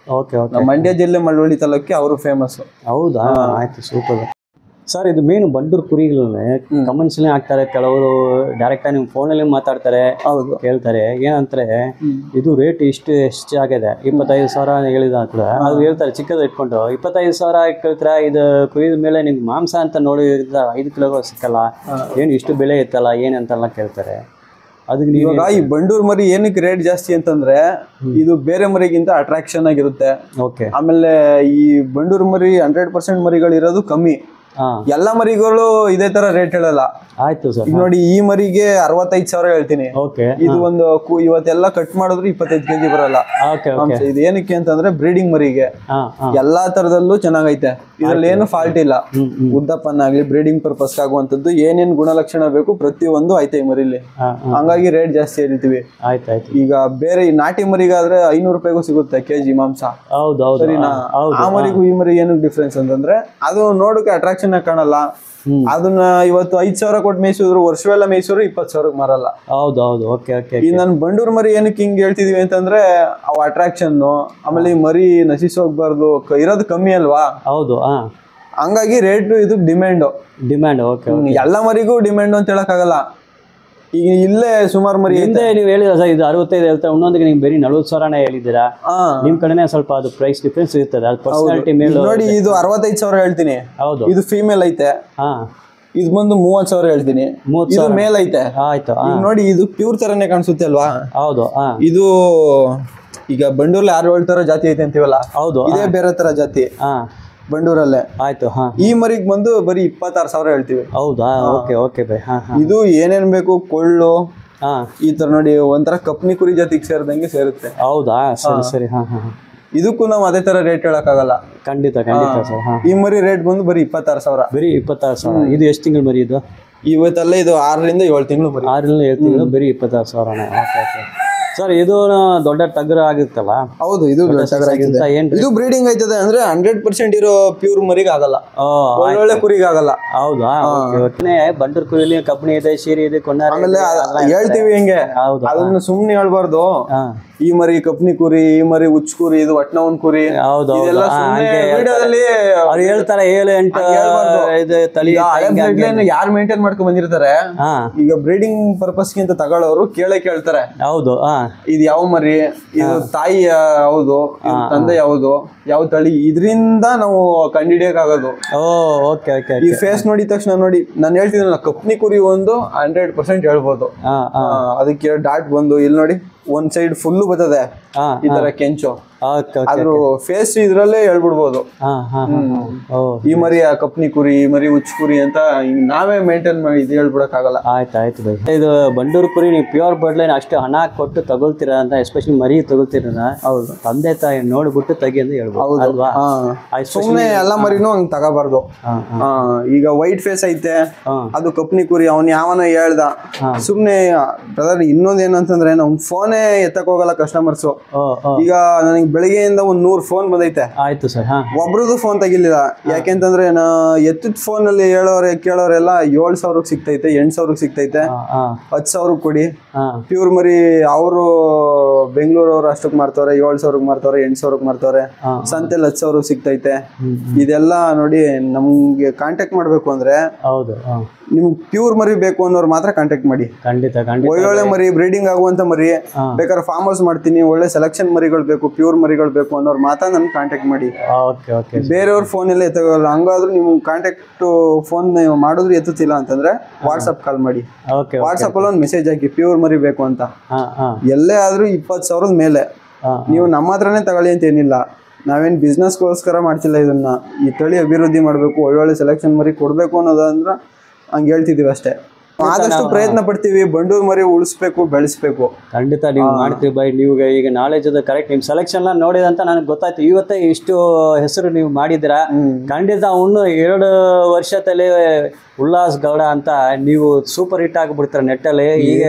ನಮ್ಮ ಮಂಡ್ಯ ಜಿಲ್ಲೆ ಮಳವಳ್ಳಿ ತಾಲೂಕಿಗೆ ಅವರು ಫೇಮಸ್. ಹೌದಾ? ಆಯ್ತು, ಸೂಪರ್. ಸರ್, ಇದು ಮೇನು ಬಂಡೂರ್ ಕುರಿಗಳನ್ನೇ ಕಮೆಂಟ್ಸ್ ಹಾಕ್ತಾರೆ, ಕೆಲವರು ಡೈರೆಕ್ಟ್ ಆಗಿ ನಿಮ್ ಫೋನಲ್ಲಿ ಮಾತಾಡ್ತಾರೆ, ಕೇಳ್ತಾರೆ ಏನಂತಾರೆ ಇದು ರೇಟ್ ಎಷ್ಟು ಆಗಿದೆ, 25,000 ಹೇಳಿದ ಅದು ಹೇಳ್ತಾರೆ. ಚಿಕ್ಕದ ಇಟ್ಕೊಂಡು 25,000 ಕೇಳ್ತಾರೆ. ಇದು ಕುರಿದ ಮೇಲೆ ನಿಮ್ಗೆ ಮಾಂಸ ಅಂತ ನೋಡಿ 5 ಕಿಲೋ ಸಿಕ್ಕಲ್ಲ, ಏನು ಇಷ್ಟು ಬೆಲೆ ಇತ್ತಲ್ಲ ಏನಂತೆಲ್ಲ ಕೇಳ್ತಾರೆ. ಅದಕ್ಕೆ ಇವಾಗ ಈ ಬಂಡೂರ್ ಮರಿ ಏನಕ್ಕೆ ರೇಟ್ ಜಾಸ್ತಿ ಅಂತಂದ್ರೆ ಇದು ಬೇರೆ ಮರಿಗಿಂತ ಅಟ್ರಾಕ್ಷನ್ ಆಗಿರುತ್ತೆ. ಆಮೇಲೆ ಈ ಬಂಡೂರ್ ಮರಿ 100% ಮರಿಗಳಿರೋದು ಕಮ್ಮಿ. ಎಲ್ಲ ಮರಿಗಳು ಇದೇ ತರ ರೇಟ್ ಹೇಳಲ್ಲ. ಆಯ್ತು ಸರ್. ಈಗ ನೋಡಿ, ಈ ಮರಿಗೆ 65,000 ಹೇಳ್ತೀನಿ. ಇದು ಒಂದು ಇವತ್ತೆಲ್ಲ ಕಟ್ ಮಾಡಿದ್ರು 25 kg ಬರಲ್ಲ. ಇದು ಏನಕ್ಕೆ ಅಂತಂದ್ರೆ ಬ್ರೀಡಿಂಗ್ ಮರಿಗೆ ಎಲ್ಲಾ ತರದಲ್ಲೂ ಚೆನ್ನಾಗೈತೆ, ಇದ್ರಲ್ಲಿ ಏನು ಫಾಲ್ಟ್ ಇಲ್ಲ. ಉದ್ದಪ್ಪನಾಗ್ಲಿ ಬ್ರೀಡಿಂಗ್ ಪರ್ಪಸ್ ಆಗುವಂತದ್ದು ಏನೇನ್ ಗುಣಲಕ್ಷಣ ಬೇಕು ಪ್ರತಿಯೊಂದು ಐತೆ ಈ ಮರಿಲಿ. ಹಂಗಾಗಿ ರೇಟ್ ಜಾಸ್ತಿ ಹೇಳ್ತೀವಿ. ಈಗ ಬೇರೆ ನಾಟಿ ಮರಿಗಾದ್ರೆ 500 ರೂಪಾಯಿಗೂ ಸಿಗುತ್ತೆ kg ಮಾಂಸ. ಸರಿನಾ? ಆ ಮರಿಗೂ ಈ ಮರಿ ಏನಕ್ಕೆ ಡಿಫ್ರೆನ್ಸ್ ಅಂತಂದ್ರೆ ಅದು ನೋಡಕ್ಕೆ ಅಟ್ರಾಕ್ಷನ್ ಕಾಣಲ್ಲ. ಅದನ್ನ ಇವತ್ತು 5,000 ಕೊಟ್ಟು ಮೇಯಿಸಿದ್ರು, ವರ್ಷವೆಲ್ಲ ಮೇಯಿಸಿದ್ರು 20,000 ಮಾರಲ್ಲ. ಹೌದೌದು. ಈ ನನ್ ಬಂಡೂರ್ ಮರಿ ಏನಕ್ಕೆ ಹಿಂಗ್ ಹೇಳ್ತಿದೀವಿ ಅಂತಂದ್ರೆ ಅವ್ ಅಟ್ರಾಕ್ಷನ್, ಆಮೇಲೆ ಈ ಮರಿ ನಶಿಸ್ ಹೋಗ್ಬಾರ್ದು, ಇರೋದು ಕಮ್ಮಿ ಅಲ್ವಾ. ಹೌದು. ಹಂಗಾಗಿ ರೇಟ್ ಇದು ಡಿಮ್ಯಾಂಡ್. ಎಲ್ಲ ಮರಿಗೂ ಡಿಮ್ಯಾಂಡ್ ಅಂತ ಹೇಳಕ್ ಆಗಲ್ಲ. ಈಗ ಇಲ್ಲೇ ಸುಮಾರು ಮರಿ ಹಿಂದೆ ನೀವು ಹೇಳಿದ್ರ ಸರ್, ಇದು 65 ಹೇಳ್ತಾರೆ, ಇನ್ನೊಂದಿಗೆ ನೀವು ಬರೀ 40,000 ಹೇಳಿದ್ದೀರಾ. ನಿಮ್ ಕಡೆನೆ ಸ್ವಲ್ಪ ಅದು ಪ್ರೈಸ್ ಡಿಫ್ರೆನ್ಸ್ ಇರ್ತದೆ, ಅದು ಪರ್ಸನಾಲಿಟಿ ಮೇಲೆ ನೋಡಿ. ಇದು 65,000 ಹೇಳ್ತೀನಿ. ಹೌದು. ಇದು ಫೀಮೇಲ್ ಐತೆ. ಇದು ಬಂದು 30,000 ಹೇಳ್ತೀನಿ. ಇದು ಮೇಲ್ ಐತೆ. ಆಯ್ತು. ನೋಡಿ, ಇದು ಪ್ಯೂರ್ ತರನೇ ಕಾಣಿಸುತ್ತೆ ಅಲ್ವಾ. ಹೌದು. ಇದು ಈಗ ಬಂಡೂರ್ಲಿ 6-7 ತರ ಜಾತಿ ಐತೆ ಅಂತೀವಲ್ಲ, ಹೌದು, ಇದೇ ಬೇರೆ ತರ ಜಾತಿ ಬಂಡೂರಲ್ಲೇ. ಆಯ್ತು. ಈ ಮರಿಗ್ ಬಂದು ಬರೀ 26,000 ಹೇಳ್ತೀವಿ. ಹೌದಾ? ಇದು ಏನೇನ್ ಬೇಕು, ಕೊಳ್ಳು ಈ ತರ ನೋಡಿ, ಒಂಥರ ಕಪ್ನಿ ಕುರಿ ಜಾತಿಗೆ ಸೇರಿದಂಗೆ ಸೇರುತ್ತೆ. ಹೌದಾ? ಸರಿ. ಇದಕ್ಕೂ ನಾವು ಅದೇ ತರ ರೇಟ್ ಹೇಳಕ್ಕಾಗಲ್ಲ. ಖಂಡಿತ ಸರ್. ಈ ಮರಿ ರೇಟ್ ಬಂದು ಬರೀ 26,000. ಬರೀ 26,000. ಇದು ಎಷ್ಟು ತಿಂಗಳು ಮರಿ ಇದು? ಇವತ್ತಲ್ಲ ಇದು 6 ರಿಂದ 7 ತಿಂಗಳು ಮರಿ. 6 ರಿಂದ 7 ತಿಂಗಳು ಬರೀ 26,000. ಸರ್, ಇದು ದೊಡ್ಡ ಟಗರ ಆಗುತ್ತಲ್ಲ? ಹೌದು, ಇದು ಇದು ಬ್ರೀಡಿಂಗ್ ಆಯ್ತದೆ ಅಂದ್ರೆ 100% ಇರೋ ಪ್ಯೂರ್ ಮರಿಗೆ ಆಗಲ್ಲ, ಒಳ್ಳೆ ಕುರಿಗೆ ಆಗಲ್ಲ. ಹೌದಾ? ಬಂಡೂರ್ ಕುರಿಲಿ ಕಬ್ಬಿಣಿ ಇದೆ, ಶೀರಿ ಇದೆ, ಆಮೇಲೆ ಹೇಳ್ತೀವಿ ಹಿಂಗೆ, ಅದನ್ನ ಸುಮ್ನೆ ಹೇಳ್ಬಾರ್ದು. ಈ ಮರಿ ಕಪ್ನಿ ಕುರಿ, ಈ ಮರಿ ಉಚ್ಚ ಕುರಿ, ಇದು ಒಟ್ನವನ್ ಕುರಿ. ಹೇಳ್ತಾರೆ ಯಾರು ಮೇಂಟೈನ್ ಮಾಡ್ಕೊಂಡ್ ಬಂದಿರ್ತಾರೆ. ಈಗ ಬ್ರೀಡಿಂಗ್ ಪರ್ಪಸ್ ಗಿಂತ ತಗೊಳ್ಳೋರು ಕೇಳ್ತಾರೆ. ಹೌದು. ಇದು ಯಾವ ಮರಿ, ಇದು ತಾಯಿ ಯಾವುದು, ತಂದೆ ಯಾವುದು, ಯಾವ ತಳಿ, ಇದರಿಂದ ನಾವು ಕಂಡಿಡಿಯಕ್ ಆಗೋದು. ಈ ಫೇಸ್ ನೋಡಿದ ತಕ್ಷಣ ನೋಡಿ, ನಾನು ಹೇಳ್ತಿದ್ನಲ್ಲ, ಕಪ್ನಿ ಕುರಿ ಒಂದು 100% ಹೇಳ್ಬೋದು. ಅದಕ್ಕೆ ಡಾಟ್ ಬಂದು ಇಲ್ಲಿ ನೋಡಿ, ಒಂದ್ ಸೈಡ್ ಫುಲ್ ಬರ್ತದೆ ಈ ತರ ಕೆಂಚು. ಅದ್ರ ಫೇಸ್ ಇದ್ರಲ್ಲೇ ಹೇಳ್ಬಿಡ್ಬೋದು ಈ ಮರಿ ಕಪ್ನಿ ಕುರಿ, ಈ ಮರಿ ಹುಚ್ಚ ಕುರಿ ಅಂತ ನಾವೇ ಮೇಂಟೈನ್ ಮಾಡಿ ಇದು ಹೇಳ್ಬಿಡಕ್ ಆಗಲ್ಲ. ಆಯ್ತು ಬೈ. ಇದು ಬಂಡೂರು ಕುರಿ ನೀವು ಪ್ಯೂರ್ ಬ್ಲಡ್ ಲೈನ್ ಅಷ್ಟು ಹಣ ಕೊಟ್ಟು ತಗೊಳ್ತೀರಾ ಅಂತ, ಎಸ್ಪೆಷಲಿ ಮರಿ ತಗೊಳ್ತೀರ. ಹೌದು, ತಂದೆ ತಾಯಿ ನೋಡ್ಬಿಟ್ಟು ತೆಗಿ ಅಂತ ಹೇಳ್ಬೋದು ಅಲ್ವಾ? ಸುಮ್ನೆ ಎಲ್ಲಾ ಮರಿನೂ ಹಂಗ್ ತಗೋಬಾರ್ದು. ಈಗ ವೈಟ್ ಫೇಸ್ ಐತೆ, ಅದು ಕಪ್ನಿ ಕುರಿ, ಅವ್ನ್ ಯಾವನ ಹೇಳ್ದ ಸುಮ್ನೆ. ಬ್ರದರ್ ಇನ್ನೊಂದ್ ಏನಂತಂದ್ರೆ ನಮ್ ಫೋನೇ ಎತ್ತಕ್ ಹೋಗಲ್ಲ ಕಸ್ಟಮರ್ಸ್. ಈಗ ನನಗೆ ಬೆಳಿಗ್ಗೆಯಿಂದ 100 ಫೋನ್ ಬಂದೈತೆ. ಆಯ್ತು ಸರ್. ಒಬ್ರದ್ದು ಫೋನ್ ತೆಗಿಲಿಲ್ಲ. ಯಾಕೆಂತಂದ್ರೆ ಎತ್ತಿದ ಫೋನ್ ಅಲ್ಲಿ ಕೇಳೋರೆಲ್ಲ 7,000 ಸಿಗ್ತೈತೆ, 8,000 ಸಿಗ್ತೈತೆ, 10,000 ಕೊಡಿ. ಪ್ಯೂರ್ ಮರಿ ಅವರು ಬೆಂಗಳೂರವ್ರು ಅಷ್ಟಕ್ಕೆ ಮಾರ್ತಾವ್ರೆ, 7,000 ಮಾರ್ತಾವ್ರೆ, 8,000 ಮಾರ್ತಾವ್ರೆ. ಸಂತೆಲ್ 10,000 ಸಿಗ್ತೈತೆ. ಇದೆಲ್ಲ ನೋಡಿ, ನಮ್ಗೆ ಕಾಂಟ್ಯಾಕ್ಟ್ ಮಾಡ್ಬೇಕು ಅಂದ್ರೆ ನಿಮ್ಗೆ ಪ್ಯೂರ್ ಮರಿ ಬೇಕು ಅನ್ನೋರು ಮಾತ್ರ ಕಾಂಟ್ಯಾಕ್ಟ್ ಮಾಡಿ. ಖಂಡಿತ. ಒಳ್ಳೊಳ್ಳೆ ಮರಿ, ಬ್ರೀಡಿಂಗ್ ಆಗುವಂತ ಮರಿ ಬೇಕಾದ್ರೆ ಫಾರ್ಮ್ ಹೌಸ್ ಮಾಡ್ತೀನಿ, ಒಳ್ಳೆ ಸೆಲೆಕ್ಷನ್ ಮರಿಗಳು ಬೇಕು, ಪ್ಯೂರ್ ಮರಿಗಳು ಬೇಕು ಅನ್ನೋರು ಮಾತ್ರ ನನ್ಗೆ ಕಾಂಟ್ಯಾಕ್ಟ್ ಮಾಡಿ. ಬೇರೆಯವ್ರ ಫೋನ್ ಎಲ್ಲ ಎತ್ತಗೋಲ್ಲ. ಹಂಗಾದ್ರೂ ನೀವು ಕಾಂಟ್ಯಾಕ್ಟ್ ಫೋನ್ ಮಾಡಿದ್ರು ಎತ್ತುತ್ತಿಲ್ಲ ಅಂತಂದ್ರೆ ವಾಟ್ಸಪ್ ಕಾಲ್ ಮಾಡಿ. ವಾಟ್ಸಪ್ ಅಲ್ಲಿ ಒಂದು ಮೆಸೇಜ್ ಹಾಕಿ ಪ್ಯೂರ್ ಮರಿ ಬೇಕು ಅಂತ. ಎಲ್ಲೇ ಆದ್ರೂ 20,000 ಮೇಲೆ ನೀವು ನಮ್ಮ ಹತ್ರನೇ ತಗೊಳ್ಳಿ ಅಂತ ಏನಿಲ್ಲ. ನಾವೇನ್ ಬಿಸ್ನೆಸ್ಗೋಸ್ಕರ ಮಾಡ್ತಿಲ್ಲ ಇದನ್ನ. ಈ ತಳಿ ಅಭಿವೃದ್ಧಿ ಮಾಡ್ಬೇಕು, ಒಳ್ಳೊಳ್ಳೆ ಸೆಲೆಕ್ಷನ್ ಮರಿ ಕೊಡ್ಬೇಕು ಅನ್ನೋದಂದ್ರ ಹಂಗೆ ಹೇಳ್ತಿದೀವಿ ಅಷ್ಟೇ. ಆದಷ್ಟು ಪ್ರಯತ್ನ ಪಡ್ತೀವಿ, ಬಂಡೂರು ಮರಿ ಉಳಿಸ್ಬೇಕು, ಬೆಳೆಸ್ಬೇಕು. ಖಂಡಿತ ನೀವು ಮಾಡ್ತೀವಿ ಬೈ. ನೀವು ಈಗ ನಾಲೆಜ್ ಅದು ಕರೆಕ್ಟ್, ನಿಮ್ ಸೆಲೆಕ್ಷನ್ ನೋಡಿದಂತ ನನಗೆ ಗೊತ್ತಾಯ್ತು. ಇವತ್ತೇ ಇಷ್ಟು ಹೆಸರು ನೀವು ಮಾಡಿದಿರಾ. ಖಂಡಿತ ಅವನು 2 ವರ್ಷದಲ್ಲಿ ಉಲ್ಲಾಸ್ ಗೌಡ ಅಂತ ನೀವು ಸೂಪರ್ ಹಿಟ್ ಆಗ್ಬಿಡ್ತಾರೆ ನೆಟ್ಟಲ್ಲಿ. ಈಗ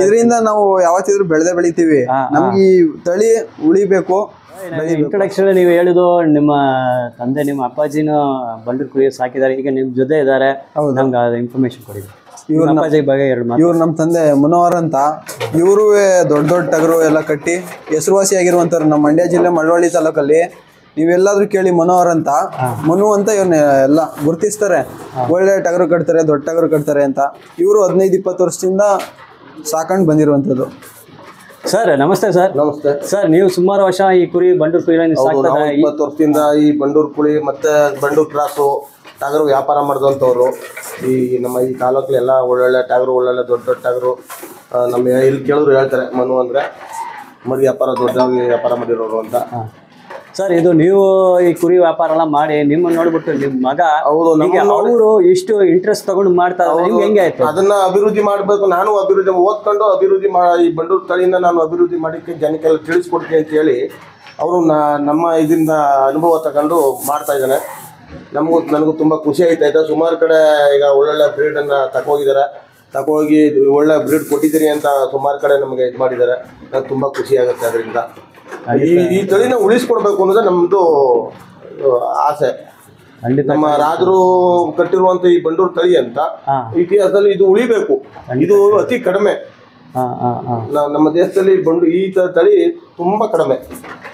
ಇದರಿಂದ ನಾವು ಯಾವತ್ತಿದ್ರು ಬೆಳೆದೇ ಬೆಳಿತೀವಿ. ನಮ್ಗೆ ಈ ತಳಿ ಉಳಿಬೇಕು. ಇಂಟ್ರೊಡಕ್ಷನ್ ನೀವು ಹೇಳಿದ್ದು ನಿಮ್ಮ ತಂದೆ, ನಿಮ್ಮ ಅಪ್ಪಾಜಿನ ಬಂಡೂರು ಕುರಿ ಸಾಕಿದ್ದಾರೆ, ಈಗ ನಿಮ್ ಜೊತೆ ಇದ್ದಾರೆ. ನಮ್ಗೆ ಅದು ಇನ್ಫಾರ್ಮೇಶನ್ ಕೊಡಿ. ಇವ್ರು ನಮ್ಮ ತಂದೆ ಮನೋಹರ್ ಅಂತ. ಇವರು ದೊಡ್ಡ ದೊಡ್ಡ ಟಗರು ಎಲ್ಲ ಕಟ್ಟಿ ಹೆಸರುವಾಸಿ ಆಗಿರುವಂತವ್ರು ನಮ್ಮ ಮಂಡ್ಯ ಜಿಲ್ಲೆ ಮಳವಳ್ಳಿ ತಾಲೂಕಲ್ಲಿ. ನೀವೆಲ್ಲಾದ್ರೂ ಕೇಳಿ ಮನೋಹರ್ ಅಂತ, ಮನು ಅಂತ ಇವ್ರನ್ನ ಎಲ್ಲ ಗುರ್ತಿಸ್ತಾರೆ. ಒಳ್ಳೆ ಟಗರು ಕಟ್ತಾರೆ, ದೊಡ್ಡ ಟಗರು ಕಟ್ತಾರೆ ಅಂತ. ಇವರು 15-20 ವರ್ಷದಿಂದ ಸಾಕೊಂಡು ಬಂದಿರುವಂತದ್ದು. ಸರ್ ನಮಸ್ತೆ. ಸರ್ ನಮಸ್ತೆ ಸರ್. ನೀವು ಸುಮಾರು ವರ್ಷ ಈ ಕುರಿ ಬಂಡೂರು ಕುರಿ 20 ವರ್ಷದಿಂದ ಈ ಬಂಡೂರು ಕುರಿ ಮತ್ತೆ ಬಂಡೂರು ಕ್ರಾಸು ಟಗರು ವ್ಯಾಪಾರ ಮಾಡಿದಂಥವ್ರು. ಈ ನಮ್ಮ ಈ ತಾಲೂಕಲ್ಲಿ ಎಲ್ಲ ಒಳ್ಳೊಳ್ಳೆ ಟಗರು, ಒಳ್ಳೊಳ್ಳೆ ದೊಡ್ಡ ದೊಡ್ಡ ಟಗರು ನಮ್ಮ ಇಲ್ಲಿ ಕೇಳಿದ್ರು ಹೇಳ್ತಾರೆ ಮನು ಅಂದರೆ ಮರಿ ದೊಡ್ಡದಾಗಿ ವ್ಯಾಪಾರ ಮಾಡಿರೋರು ಅಂತ. ಸರ್ ಇದು ನೀವು ಈ ಕುರಿ ವ್ಯಾಪಾರ ಎಲ್ಲ ಮಾಡಿ ನಿಮ್ಮನ್ನ ನೋಡ್ಬಿಟ್ಟು ನಿಮ್ಮ ಮಗ ಅವರು ಇಷ್ಟು ಇಂಟ್ರೆಸ್ಟ್ ತಗೊಂಡು ಮಾಡ್ತಾ ಹೆಂಗೆ ಆಯ್ತು? ಅದನ್ನ ಅಭಿವೃದ್ಧಿ ಮಾಡಬೇಕು. ನಾನು ಓದ್ಕೊಂಡು ಅಭಿವೃದ್ಧಿ ಈ ಬಂಡೂರು ತಳಿಯಿಂದ ನಾನು ಅಭಿವೃದ್ಧಿ ಮಾಡಿಕ್ಕೆ ಜನಕ್ಕೆಲ್ಲ ತಿಳಿಸ್ಕೊಡ್ತೀನಿ ಅಂತ ಹೇಳಿ ಅವರು ನಮ್ಮ ಇದರಿಂದ ಅನುಭವ ತಗೊಂಡು ಮಾಡ್ತಾ ಇದ್ದಾನೆ. ನನಗೂ ತುಂಬ ಖುಷಿ ಆಯ್ತಾಯ್ತು. ಸುಮಾರು ಕಡೆ ಈಗ ಒಳ್ಳೊಳ್ಳೆ ಬ್ರೀಡನ್ನು ತಗೋಗಿ ಒಳ್ಳೆ ಬ್ರೀಡ್ ಕೊಟ್ಟಿದ್ದೀರಿ ಅಂತ ಸುಮಾರು ಕಡೆ ನಮಗೆ ಇದು ಮಾಡಿದ್ದಾರೆ. ನನಗೆ ತುಂಬ ಖುಷಿ ಆಗುತ್ತೆ ಅದರಿಂದ. ಈ ತಳಿನ ಉಳಿಸ್ಕೊಡ್ಬೇಕು ಅನ್ನೋದೇ ನಮ್ಮದು ಆಸೆ. ನಮ್ಮ ರಾಜರು ಕಟ್ಟಿರುವಂತ ಈ ಬಂಡೂರು ತಳಿ ಅಂತ ಇತಿಹಾಸದಲ್ಲಿ ಇದು ಉಳಿಬೇಕು. ಇದು ಅತಿ ಕಡಿಮೆ ನಮ್ಮ ದೇಶದಲ್ಲಿ ಈ ತಳಿ ತುಂಬಾ ಕಡಿಮೆ.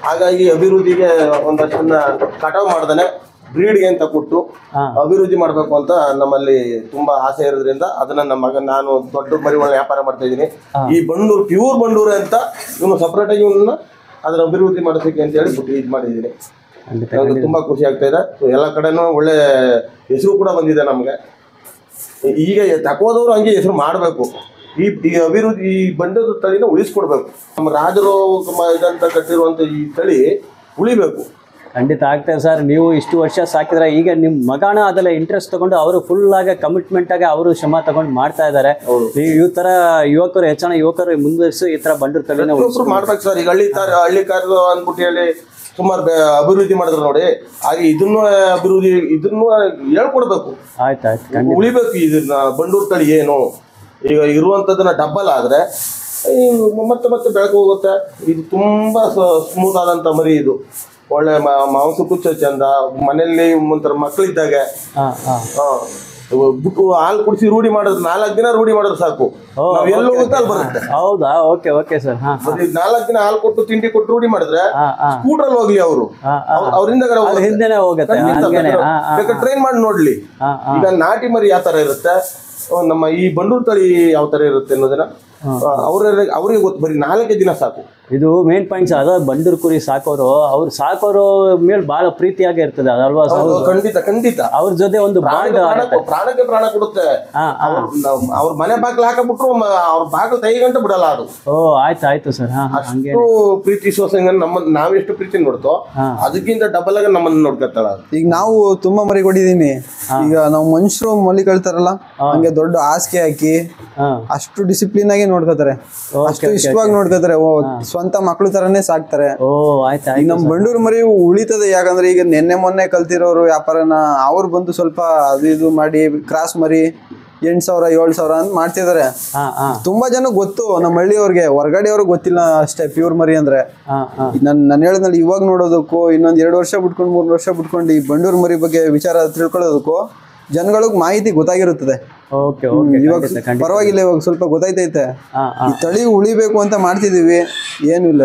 ಹಾಗಾಗಿ ಅಭಿವೃದ್ಧಿಗೆ ಒಂದಷ್ಟನ್ನ ಕಟಾವು ಮಾಡ್ದಾನೆ ಬ್ರೀಡ್ಗೆ ಅಂತ ಕೊಟ್ಟು ಅಭಿವೃದ್ಧಿ ಮಾಡಬೇಕು ಅಂತ ನಮ್ಮಲ್ಲಿ ತುಂಬಾ ಆಸೆ ಇರೋದ್ರಿಂದ ಅದನ್ನ ನಮ್ಮ ಮಗ ನಾನು ದೊಡ್ಡ ಮರಿಗಳನ್ನ ವ್ಯಾಪಾರ ಮಾಡ್ತಾ ಇದ್ದೀನಿ. ಈ ಬಂಡೂರು ಪ್ಯೂರ್ ಬಂಡೂರು ಅಂತ ಇವನು ಸಪ್ರೇಟ್ ಆಗಿ ಇವನ್ನ ಅದನ್ನ ಅಭಿವೃದ್ಧಿ ಮಾಡೋದಕ್ಕೆ ಅಂತ ಹೇಳಿ ಇದು ಮಾಡಿದ್ದೀನಿ. ನನಗೆ ತುಂಬಾ ಖುಷಿ ಆಗ್ತಾ ಇದೆ. ಎಲ್ಲ ಕಡೆನೂ ಒಳ್ಳೆ ಹೆಸರು ಕೂಡ ಬಂದಿದೆ ನಮ್ಗೆ. ಈಗ ತಕೋದವರು ಹಂಗೆ ಹೆಸರು ಮಾಡಬೇಕು. ಈ ಅಭಿವೃದ್ಧಿ ಈ ಬಂಡೂರು ತಳಿನ ಉಳಿಸ್ಕೊಡ್ಬೇಕು. ನಮ್ಮ ರಾಜರು ಇದಂತ ಕಟ್ಟಿರುವಂತ ಈ ತಳಿ ಉಳಿಬೇಕು. ಖಂಡಿತ ಆಗ್ತದೆ ಸರ್. ನೀವು ಇಷ್ಟು ವರ್ಷ ಸಾಕಿದ್ರೆ ಈಗ ನಿಮ್ಮ ಮಗನ ಅದೆಲ್ಲ ಇಂಟ್ರೆಸ್ಟ್ ತಗೊಂಡು ಅವರು ಫುಲ್ ಆಗಿ ಕಮಿಟ್ಮೆಂಟ್ ಆಗಿ ಅವರು ಶ್ರಮ ತಗೊಂಡು ಮಾಡ್ತಾ ಇದ್ದಾರೆ. ಈ ತರ ಯುವಕರು ಹೆಚ್ಚಿನ ಯುವಕರು ಮುಂದುವರಿಸಿ ಈ ತರ ಬಂಡೂರು ತಳಿನ ಮಾಡ್ಬೇಕು ಸರ್. ಈಗ ಹಳ್ಳಿಕಾರರು ಅಂದ್ಬಿಟ್ಟು ಹೇಳಿ ಸುಮಾರು ಅಭಿವೃದ್ಧಿ ಮಾಡಿದ್ರು ನೋಡಿ. ಹಾಗೆ ಇದನ್ನು ಹೇಳ್ಕೊಡ್ಬೇಕು. ಆಯ್ತಾಯ್ತು, ಉಳಿಬೇಕು. ಇದನ್ನ ಬಂಡೂರು ತಳಿ ಏನು ಈಗ ಇರುವಂತದನ್ನ ಡಬ್ಬಲ್ ಆದ್ರೆ ಮತ್ತೆ ಬೆಳಕು ಹೋಗುತ್ತೆ. ಇದು ತುಂಬಾ ಸ್ಮೂತ್ ಆದಂತ ಮರಿ. ಇದು ಒಳ್ಳೆ ಮಾಂಸ ಕುಚ್ಚ ಚಂದ. ಮನೆಯಲ್ಲಿ ಒಂಥರ ಮಕ್ಕಳಿದ್ದಾಗ ಹಾಲು ಕುಡಿಸಿ ರೂಢಿ ಮಾಡಿದ್ರೆ 4 ದಿನ ರೂಢಿ ಮಾಡಿದ್ರೆ ಸಾಕು. ಎಲ್ಲ ಹೋಗುತ್ತೆ ಅಲ್ಲಿ ಬರುತ್ತೆ. ಹೌದಾ? Okay okay sir. 4 ದಿನ ಹಾಲು ಕೊಟ್ಟು ತಿಂಡಿ ಕೊಟ್ಟು ರೂಢಿ ಮಾಡಿದ್ರೆ ಸ್ಕೂಟ್ರಲ್ಲಿ ಹೋಗ್ಲಿ ಅವರು ಅವ್ರಿಂದ ಟ್ರೈನ್ ಮಾಡಿ ನೋಡ್ಲಿ. ಈಗ ನಾಟಿ ಮರಿ ಯಾವ ತರ ಇರುತ್ತೆ, ನಮ್ಮ ಈ ಬಂಡೂರು ತಳಿ ಯಾವ ತರ ಇರುತ್ತೆ ಅನ್ನೋದನ್ನ ಅವ್ರಿಗೆ ಗೊತ್ತು. ಬರೀ 4 ದಿನ ಸಾಕು. ಇದು ಮೇನ್ ಪಾಯಿಂಟ್ಸ್ ಅದ. ಬಂಡೂರು ಕುರಿ ಅವ್ರು ಸಾಕೋರು ಮೇಲೆ ಬಹಳ ಪ್ರೀತಿಯಾಗಿ ಇರ್ತದೆ ಅದಲ್ವಾ? ಖಂಡಿತ ಅವ್ರ ಜೊತೆ ಒಂದು ಪ್ರಾಣಕ್ಕೆ ಪ್ರಾಣ ಕೊಡುತ್ತೆ. ಅವ್ರ ಮನೆ ಬಾಗಿಲು ಹಾಕಬಿಟ್ರು ಅವ್ರ ಬಾಗಿಲು 5 ಗಂಟೆ ಬಿಡಲ್ಲ ಅದು. ಆಯ್ತು ಸರ್. ಅಷ್ಟು ಪ್ರೀತಿ ವಿಶ್ವಾಸ ನಾವೆಷ್ಟು ಪ್ರೀತಿ ನೋಡ್ತೋ ಅದಕ್ಕಿಂತ ಡಬಲ್ ಆಗಿ ನಮ್ಮನ್ನ ನೋಡ್ಕೊತಾಳ. ಈಗ ನಾವು ತುಂಬಾ ಮರಿ ಕೊಟ್ಟಿದೀನಿ. ಈಗ ನಾವು ಮನುಷ್ಯರು ಮಲಿ ಕಳ್ತಾರಲ್ಲ ಹಂಗೆ ದೊಡ್ಡ ಹಾಸಿಗೆ ಹಾಕಿ ಅಷ್ಟು ಡಿಸಿಪ್ಲಿನ್ ಆಗಿ ನೋಡ್ಕೋತಾರೆ, ಅಷ್ಟು ಇಷ್ಟವಾಗಿ ನೋಡ್ಕೋತಾರೆ. ಸ್ವಂತ ಮಕ್ಳು ತರನೇ ಸಾಕ್ತಾರೆ. ನಮ್ ಬಂಡೂರು ಮರಿ ಉಳಿತದೆ. ಯಾಕಂದ್ರೆ ಈಗ ನಿನ್ನೆ ಮೊನ್ನೆ ಕಲ್ತಿರೋರು ವ್ಯಾಪಾರನ ಅವ್ರು ಬಂದು ಸ್ವಲ್ಪ ಅದು ಇದು ಮಾಡಿ ಕ್ರಾಸ್ ಮರಿ 8,000 7,000 ಅಂತ ಮಾಡ್ತಿದಾರೆ. ತುಂಬಾ ಜನ ಗೊತ್ತು ನಮ್ಮ ಹಳ್ಳಿಯವ್ರಿಗೆ, ಹೊರಗಡೆ ಅವ್ರಿಗೆ ಗೊತ್ತಿಲ್ಲ ಅಷ್ಟೇ ಪ್ಯೂರ್ ಮರಿ ಅಂದ್ರೆ. ನಾನು ಹೇಳಿದ್ನಲ್ಲಿ ಇವಾಗ ನೋಡೋದಕ್ಕೂ ಇನ್ನೊಂದ್ 2 ವರ್ಷ ಬಿಟ್ಕೊಂಡು 3 ವರ್ಷ ಬಿಟ್ಕೊಂಡು ಈ ಬಂಡೂರು ಮರಿ ಬಗ್ಗೆ ವಿಚಾರ ತಿಳ್ಕೊಳ್ಳೋದಕ್ಕೂ ಜನಗಳಿಗೆ ಮಾಹಿತಿ ಗೊತ್ತಾಗಿರುತ್ತದೆ. ಇವಾಗ ಪರವಾಗಿಲ್ಲ, ಇವಾಗ ಸ್ವಲ್ಪ ಗೊತ್ತಾಯ್ತೈತೆ. ಈ ತಳಿ ಉಳಿಬೇಕು ಅಂತ ಮಾಡ್ತಿದೀವಿ, ಏನು ಇಲ್ಲ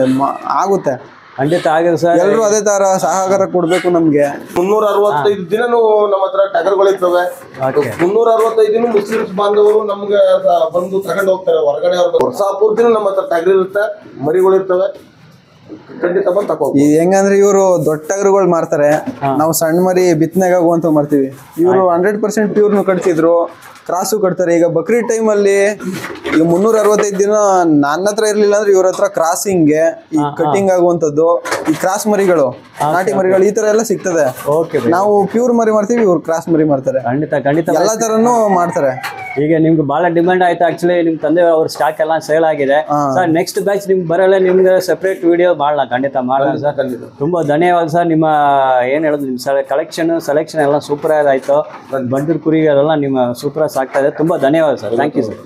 ಆಗುತ್ತೆ. ಖಂಡಿತ ಆಗಿದೆ ಸರ್. ಎಲ್ಲರೂ ಅದೇ ತರ ಸಹಕಾರ ಕೊಡ್ಬೇಕು ನಮ್ಗೆ. 365 ದಿನನೂ ನಮ್ಮ ಹತ್ರ ಟಗರ್ಗಳಿರ್ತವೆ. 365 ದಿನ ಮುಸ್ಲಿಮ್ಸ್ ಬಾಂಧವರು ನಮ್ಗೆ ಬಂದು ತಗೊಂಡು ಹೋಗ್ತಾರೆ. ಹೊರಗಡೆ ವರ್ಷ ಪೂರ್ತಿನೂ ನಮ್ಮ ಹತ್ರ ಟಗರಿರುತ್ತೆ, ಮರಿಗಳಿರ್ತವೆ. ಖಂಡಿತ ಬಂದು ತಗೋ. ಹೆಂಗಂದ್ರೆ ಇವರು ದೊಡ್ಡ ಟಗರುಗಳು ಮಾರ್ತಾರೆ, ನಾವು ಸಣ್ಣ ಮರಿ ಬಿತ್ತನೆಗಾಗುವಂತ ಮಾರ್ತೀವಿ. ಇವರು 100% ಪ್ಯೂರ್ನು ಕಟ್ತಿದ್ರು, ಕ್ರಾಸು ಕಟ್ತಾರೆ. ಈಗ ಬಕ್ರೀದ್ ಟೈಮಲ್ಲಿ ಈಗ 365 ದಿನ ನನ್ನ ಹತ್ರ ಇರ್ಲಿಲ್ಲ ಅಂದ್ರೆ ಇವ್ರ ಹತ್ರ ಕ್ರಾಸಿಂಗ್ಗೆ ಈ ಕಟ್ಟಿಂಗ್ ಆಗುವಂತದ್ದು, ಈ ಕ್ರಾಸ್ ಮರಿಗಳು, ನಾಟಿ ಮರಿಗಳು, ಈ ತರ ಎಲ್ಲ ಸಿಗ್ತದೆ. ನಾವು ಪ್ಯೂರ್ ಮರಿ ಮಾಡ್ತೀವಿ, ಇವ್ರು ಕ್ರಾಸ್ ಮರಿ ಮಾಡ್ತಾರೆ. ಖಂಡಿತ ಎಲ್ಲಾ ತರನು ಮಾಡ್ತಾರೆ. ಈಗ ನಿಮ್ಗೆ ಬಹಳ ಡಿಮ್ಯಾಂಡ್ ಆಯ್ತು. ಆಕ್ಚುಲಿ ನಿಮ್ ತಂದೆ ಅವ್ರ ಸ್ಟಾಕ್ ಎಲ್ಲ ಸೇಲ್ ಆಗಿದೆ ಸರ್. ನೆಕ್ಸ್ಟ್ ಬ್ಯಾಚ್ ನಿಮ್ಗೆ ಬರಲ್ಲ, ನಿಮ್ಗೆ ಸೆಪರೇಟ್ ವಿಡಿಯೋ ಮಾಡಲ್ಲ, ಖಂಡಿತ ಮಾಡೋಣ ಸರ್. ತುಂಬಾ ಧನ್ಯವಾದ ಸರ್. ನಿಮ್ಮ ಏನ್ ಹೇಳೋದು, ನಿಮ್ ಸೆಲೆಕ್ಷನ್ ಎಲ್ಲ ಸೂಪರ್ ಆಯ್ತು. ಬಂಡೂರು ಕುರಿ ಅದೆಲ್ಲ ನಿಮ್ಮ ಸೂಪರ್ ಆಗ್ತಾ ಇದೆ. ತುಂಬಾ ಧನ್ಯವಾದ ಸರ್. Thank you sir.